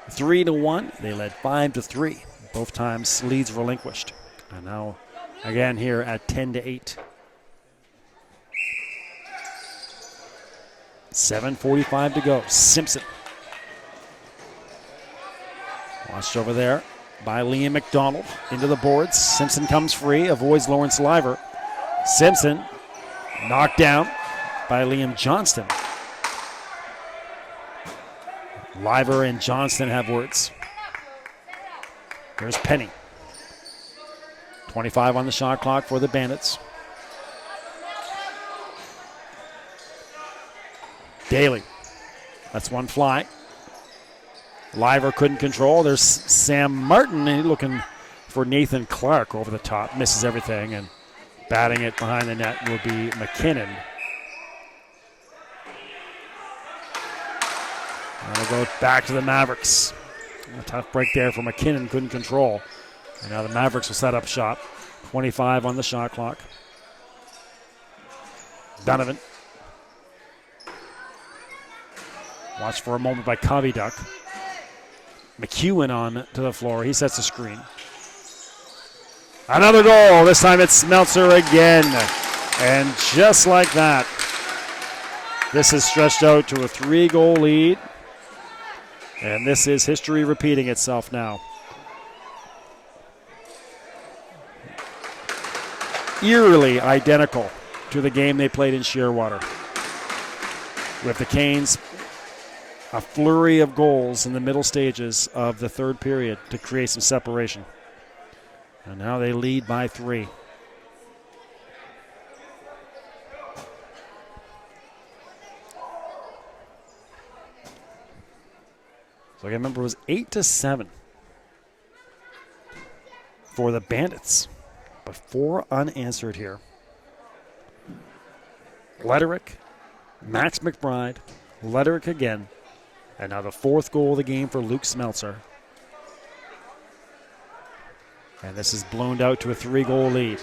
3-1. They led 5-3. Both times leads relinquished. And now again here at 10-8. 7:45 to go. Simpson. Watched over there by Liam McDonald into the boards. Simpson comes free, avoids Lawrence Liver. Simpson knocked down by Liam Johnston. Liver and Johnston have words. There's Penny. 25 on the shot clock for the Bandits. Daly. That's one fly. Liver couldn't control. There's Sam Martin looking for Nathan Clark over the top. Misses everything, and batting it behind the net will be McKinnon. And we'll go back to the Mavericks. A tough break there for McKinnon, couldn't control. And now the Mavericks will set up shop. 25 on the shot clock. Donovan. Watch for a moment by Covey Duck. McEwen on to the floor. He sets the screen. Another goal. This time it's Smeltzer again. And just like that, this is stretched out to a 3-goal lead. And this is history repeating itself now. Eerily identical to the game they played in Shearwater. With the Canes, a flurry of goals in the middle stages of the third period to create some separation. And now they lead by 3. So I remember it was 8-7 for the Bandits, but 4 unanswered here. Lederick, Max McBride, Lederick again, and now the 4th goal of the game for Luke Smeltzer. And this is blown out to a 3-goal lead.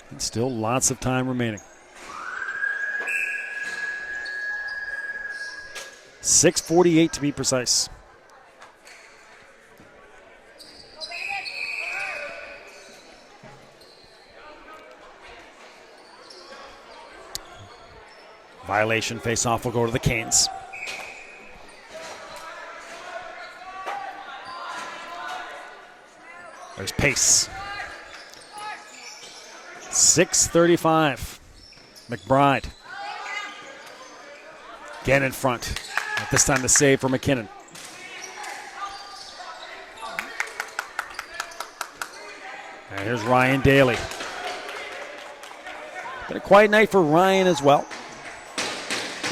And still lots of time remaining. 6:48 to be precise. Violation face-off will go to the Canes. There's pace. 6:35. McBride. Again in front. At this time the save for McKinnon. And here's Ryan Daly. Been a quiet night for Ryan as well.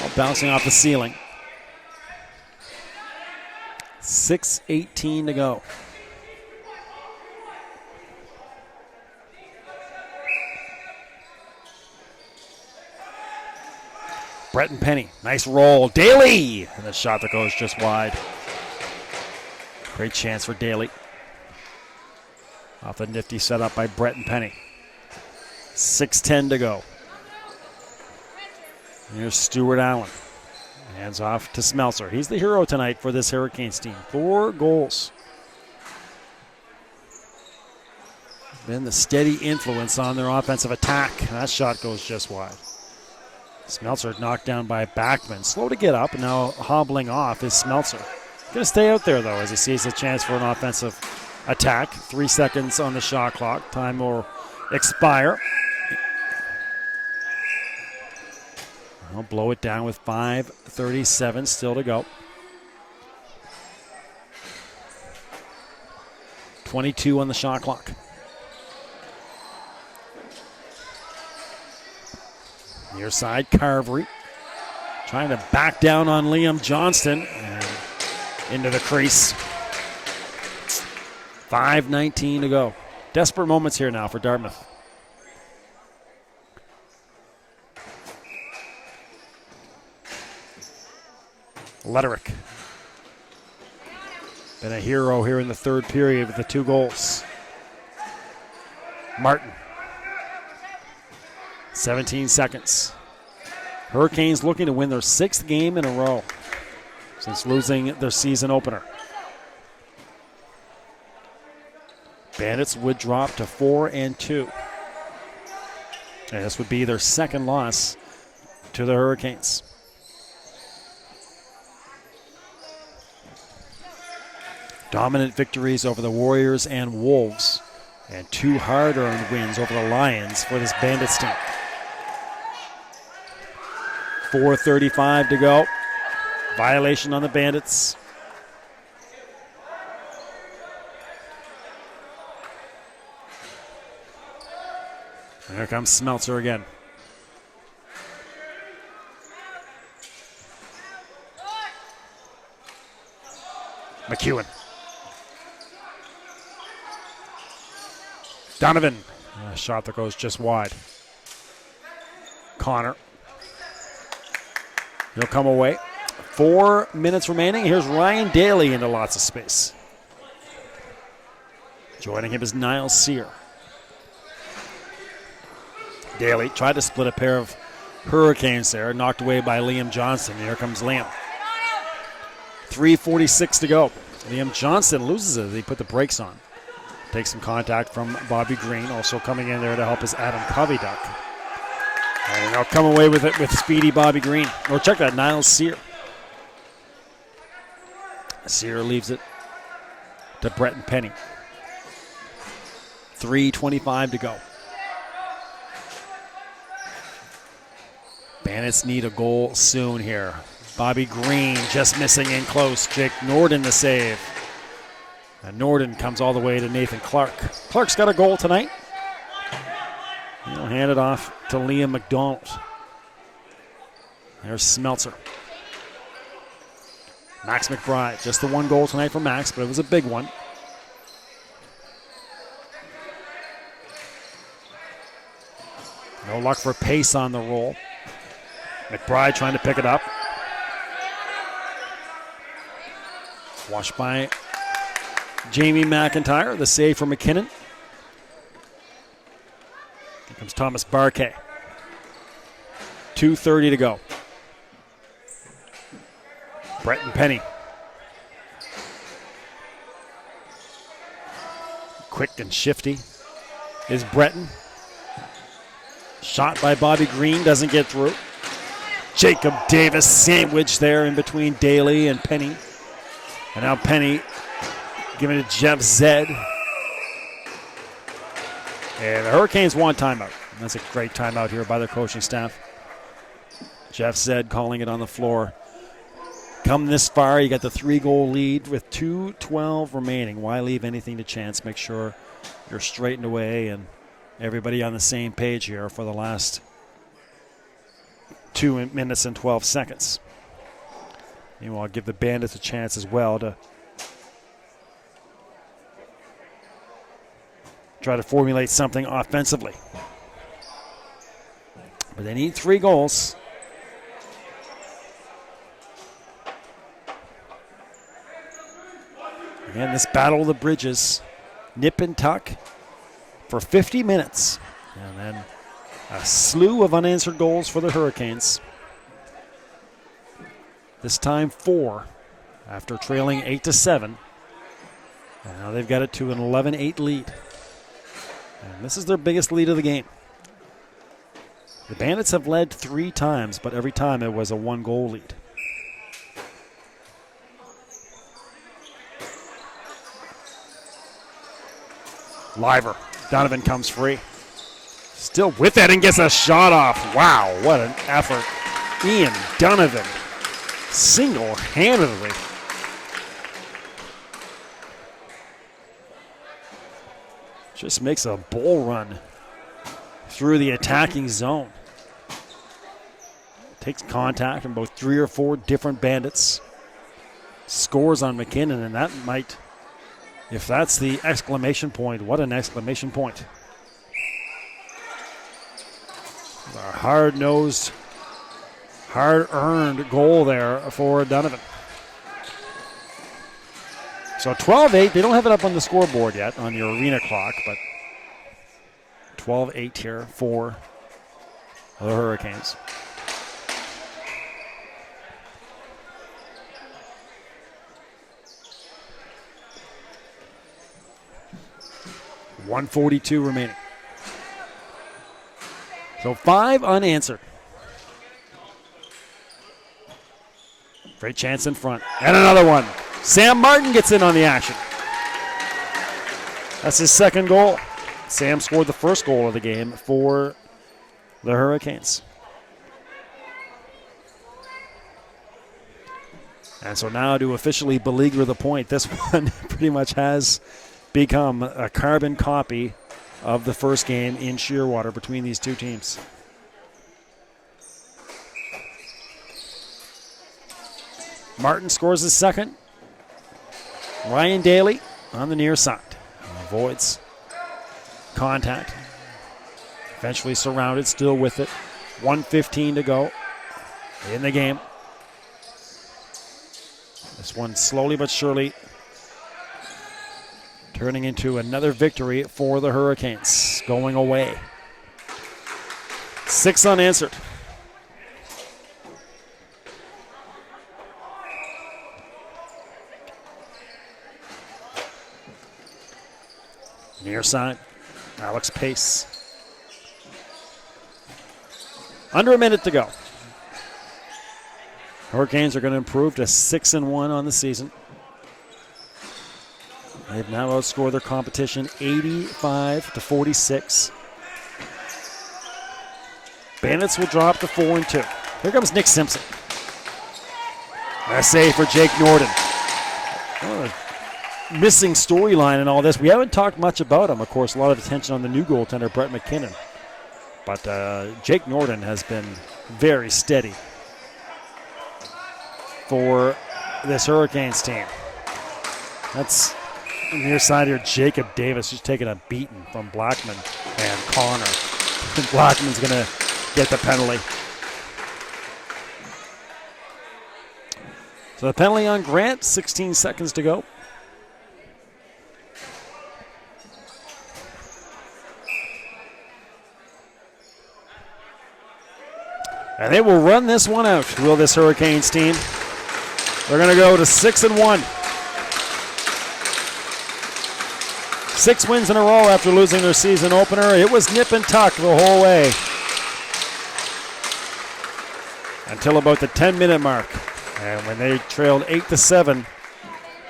All bouncing off the ceiling. 6:18 to go. Breton Penny, nice roll. Daly! And the shot that goes just wide. Great chance for Daly. Off the nifty setup by Breton Penny. 6:10 to go. Here's Stuart Allen. Hands off to Smeltzer. He's the hero tonight for this Hurricanes team. 4 goals. Been the steady influence on their offensive attack. That shot goes just wide. Smeltzer knocked down by Backman. Slow to get up, and now hobbling off is Smeltzer. Going to stay out there, though, as he sees a chance for an offensive attack. 3 seconds on the shot clock. Time will expire. I'll blow it down with 5:37 still to go. 22 on the shot clock. Near side, Carvery trying to back down on Liam Johnston and into the crease. 5:19 to go. Desperate moments here now for Dartmouth. Letterick. Been a hero here in the third period with the 2 goals. Martin. 17 seconds. Hurricanes looking to win their 6th game in a row since losing their season opener. Bandits would drop to 4-2. And this would be their 2nd loss to the Hurricanes. Dominant victories over the Warriors and Wolves, and 2 hard-earned wins over the Lions for this Bandits team. 4:35 to go. Violation on the Bandits. And here comes Smeltzer again. McEwen. Donovan. A shot that goes just wide. Connor. He'll come away. 4 minutes remaining. Here's Ryan Daly into lots of space. Joining him is Niles Sear. Daly tried to split a pair of Hurricanes there. Knocked away by Liam Johnston. Here comes Liam. 3:46 to go. Liam Johnston loses it as he put the brakes on. Takes some contact from Bobby Green. Also coming in there to help is Adam Koviduck. And they'll come away with it with speedy Bobby Green. Or check that, Niles Sear. Sear leaves it to Breton Penny. 3:25 to go. Bandits need a goal soon here. Bobby Green just missing in close. Jake Norden the save. And Norden comes all the way to Nathan Clark. Clark's got a goal tonight. He'll hand it off to Liam McDonald. There's Smeltzer. Max McBride. Just the 1 goal tonight for Max, but it was a big one. No luck for pace on the roll. McBride trying to pick it up. Washed by Jamie McIntyre. The save for McKinnon. Here comes Thomas Barkay. 2:30 to go. Breton Penny. Quick and shifty is Breton. Shot by Bobby Green, doesn't get through. Jacob Davis sandwich there in between Daly and Penny. And now Penny giving it to Jeff Zed. And the Hurricanes want timeout. That's a great timeout here by the coaching staff. Jeff Zed calling it on the floor. Come this far, you got the 3-goal lead with 2:12 remaining. Why leave anything to chance? Make sure you're straightened away and everybody on the same page here for the last 2 minutes and 12 seconds. Meanwhile, give the Bandits a chance as well to try to formulate something offensively. But they need 3 goals. Again, this battle of the bridges, nip and tuck for 50 minutes. And then a slew of unanswered goals for the Hurricanes. This time 4 after trailing 8-7. And now they've got it to an 11-8 lead. And this is their biggest lead of the game. The Bandits have led 3 times, but every time it was a 1-goal lead. Liver. Donovan comes free. Still with it and gets a shot off. Wow, what an effort. Ian Donovan single-handedly just makes a bull run through the attacking zone. Takes contact from both 3 or 4 different Bandits. Scores on McKinnon, and that might, if that's the exclamation point, what an exclamation point. A hard-nosed, hard-earned goal there for Donovan. So 12-8, they don't have it up on the scoreboard yet on your arena clock, but 12-8 here for the Hurricanes. .142 remaining. So 5 unanswered. Great chance in front. And another one. Sam Martin gets in on the action. That's his 2nd goal. Sam scored the 1st goal of the game for the Hurricanes. And so now to officially beleaguer the point, this one pretty much has become a carbon copy of the first game in Shearwater between these 2 teams. Martin scores his 2nd. Ryan Daly on the near side. Avoids contact. Eventually surrounded, still with it. 1:15 to go in the game. This one slowly but surely turning into another victory for the Hurricanes, going away. 6 unanswered. Near side, Alex Pace. Under a minute to go. Hurricanes are going to improve to 6-1 on the season. They've now outscored their competition 85-46. Bandits will drop to 4-2. Here comes Nick Simpson. A save for Jake Norden. Oh, missing storyline in all this. We haven't talked much about him. Of course, a lot of attention on the new goaltender, Brett McKinnon. But Jake Norden has been very steady for this Hurricanes team. That's near side here, Jacob Davis, who's taking a beating from Blackman and Connor. Blackman's going to get the penalty. So the penalty on Grant, 16 seconds to go. And they will run this one out, will this Hurricanes team. They're going to go to 6-1. 6 wins in a row after losing their season opener. It was nip and tuck the whole way. until about the 10-minute mark. And when they trailed 8-7,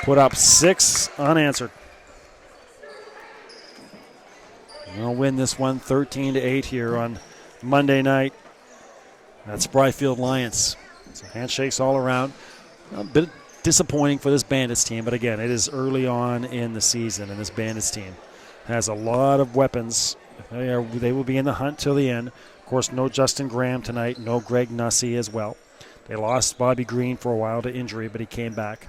put up 6 unanswered. They'll win this one 13-8 here on Monday night at Spryfield Lions. So handshakes all around. A bit disappointing for this Bandits team, but again, it is early on in the season, and this Bandits team has a lot of weapons. They will be in the hunt till the end. Of course, no Justin Graham tonight, no Greg Nussey as well. They lost Bobby Green for a while to injury, but he came back.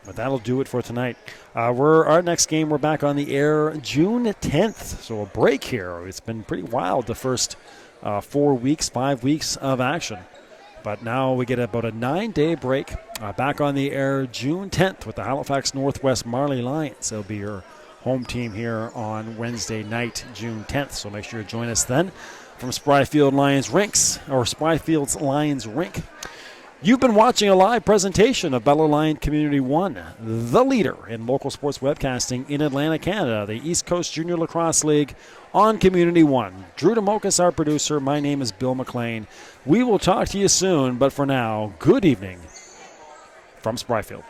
But that'll do it for tonight. Our next game, we're back on the air June 10th. So a break here. It's been pretty wild the first 5 weeks of action. But now we get about a 9-day break. Back on the air June 10th with the Halifax Northwest Marley Lions. They'll be your home team here on Wednesday night, June 10th. So make sure you join us then from Spryfield's Lions Rink. You've been watching a live presentation of Bella Lion Community 1, the leader in local sports webcasting in Atlantic, Canada, the East Coast Junior Lacrosse League on Community 1. Drew DeMokas, our producer. My name is Bill McLean. We will talk to you soon, but for now, good evening from Spryfield.